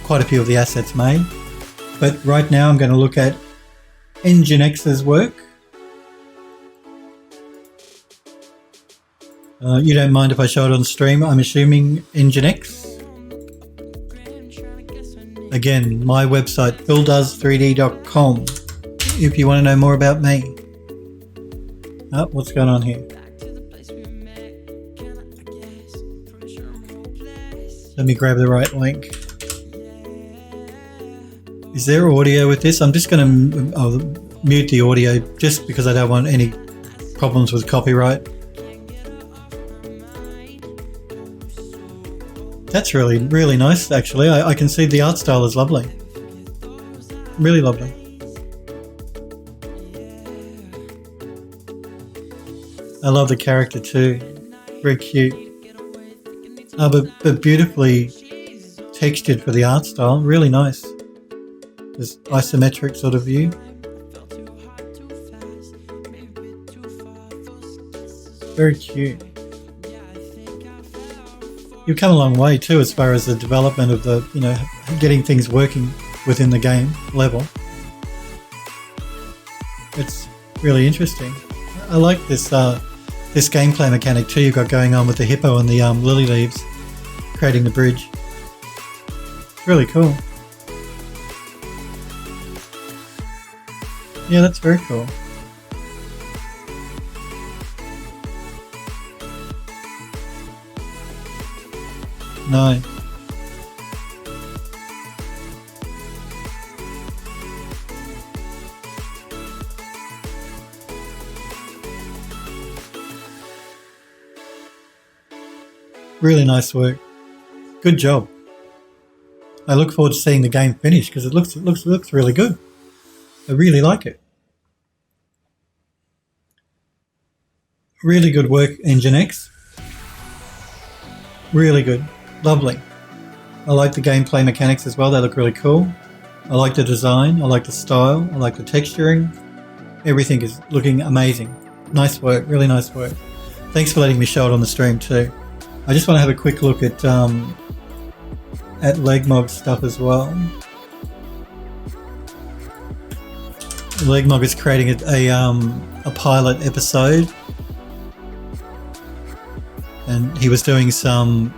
quite a few of the assets made. But right now I'm going to look at Nginx's work. You don't mind if I show it on stream, I'm assuming, Nginx? Again, my website, phildoes3d.com, if you want to know more about me. Oh, what's going on here? Let me grab the right link. Is there audio with this? I'm just going to mute the audio just because I don't want any problems with copyright. That's really, really nice, actually. I can see the art style is lovely. Really lovely. I love the character too. Very cute. But beautifully textured for the art style. Really nice. This isometric sort of view. Very cute. You've come a long way too as far as the development of the, getting things working within the game level. It's really interesting. I like this this gameplay mechanic too you've got going on with the hippo and the lily leaves creating the bridge. It's really cool. Yeah, that's very cool. No. Really nice work. Good job. I look forward to seeing the game finished because it looks really good. I really like it. Really good work, Nginx. Really good. Lovely. I like the gameplay mechanics as well. They look really cool. I like the design. I like the style. I like the texturing. Everything is looking amazing. Nice work. Really nice work. Thanks for letting me show it on the stream too. I just want to have a quick look at Legmog's stuff as well. Legmog is creating a pilot episode, and he was doing some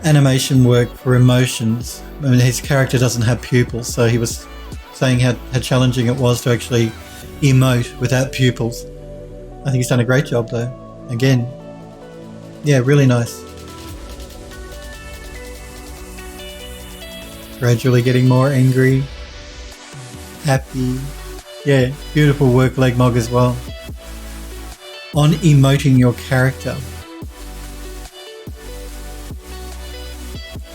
animation work for emotions. I mean, his character doesn't have pupils, so he was saying how challenging it was to actually emote without pupils. I think he's done a great job though. Again, yeah, really nice. Gradually getting more angry, happy. Yeah, beautiful work, Legmog, as well. On emoting your character.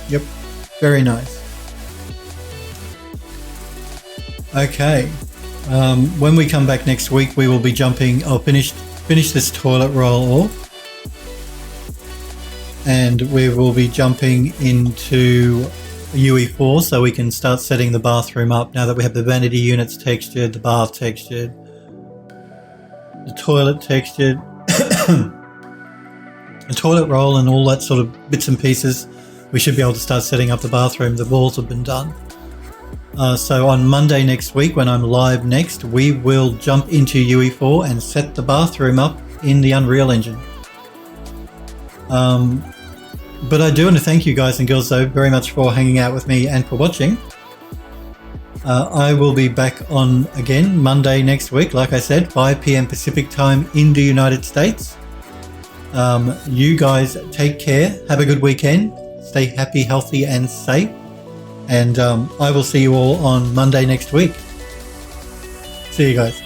Yep, very nice. Okay, when we come back next week, we will be jumping. I'll finish this toilet roll off, and we will be jumping into UE4 so we can start setting the bathroom up now that we have the vanity units textured, the bath textured, the toilet textured, the toilet roll and all that sort of bits and pieces. We should be able to start setting up the bathroom. The walls have been done. So on Monday next week, when I'm live next, we will jump into UE4 and set the bathroom up in the Unreal Engine. But I do want to thank you guys and girls though very much for hanging out with me and for watching. I will be back on again Monday next week, like I said, 5 p.m. Pacific time in the United States. You guys take care. Have a good weekend. Stay happy, healthy and safe. And I will see you all on Monday next week. See you guys.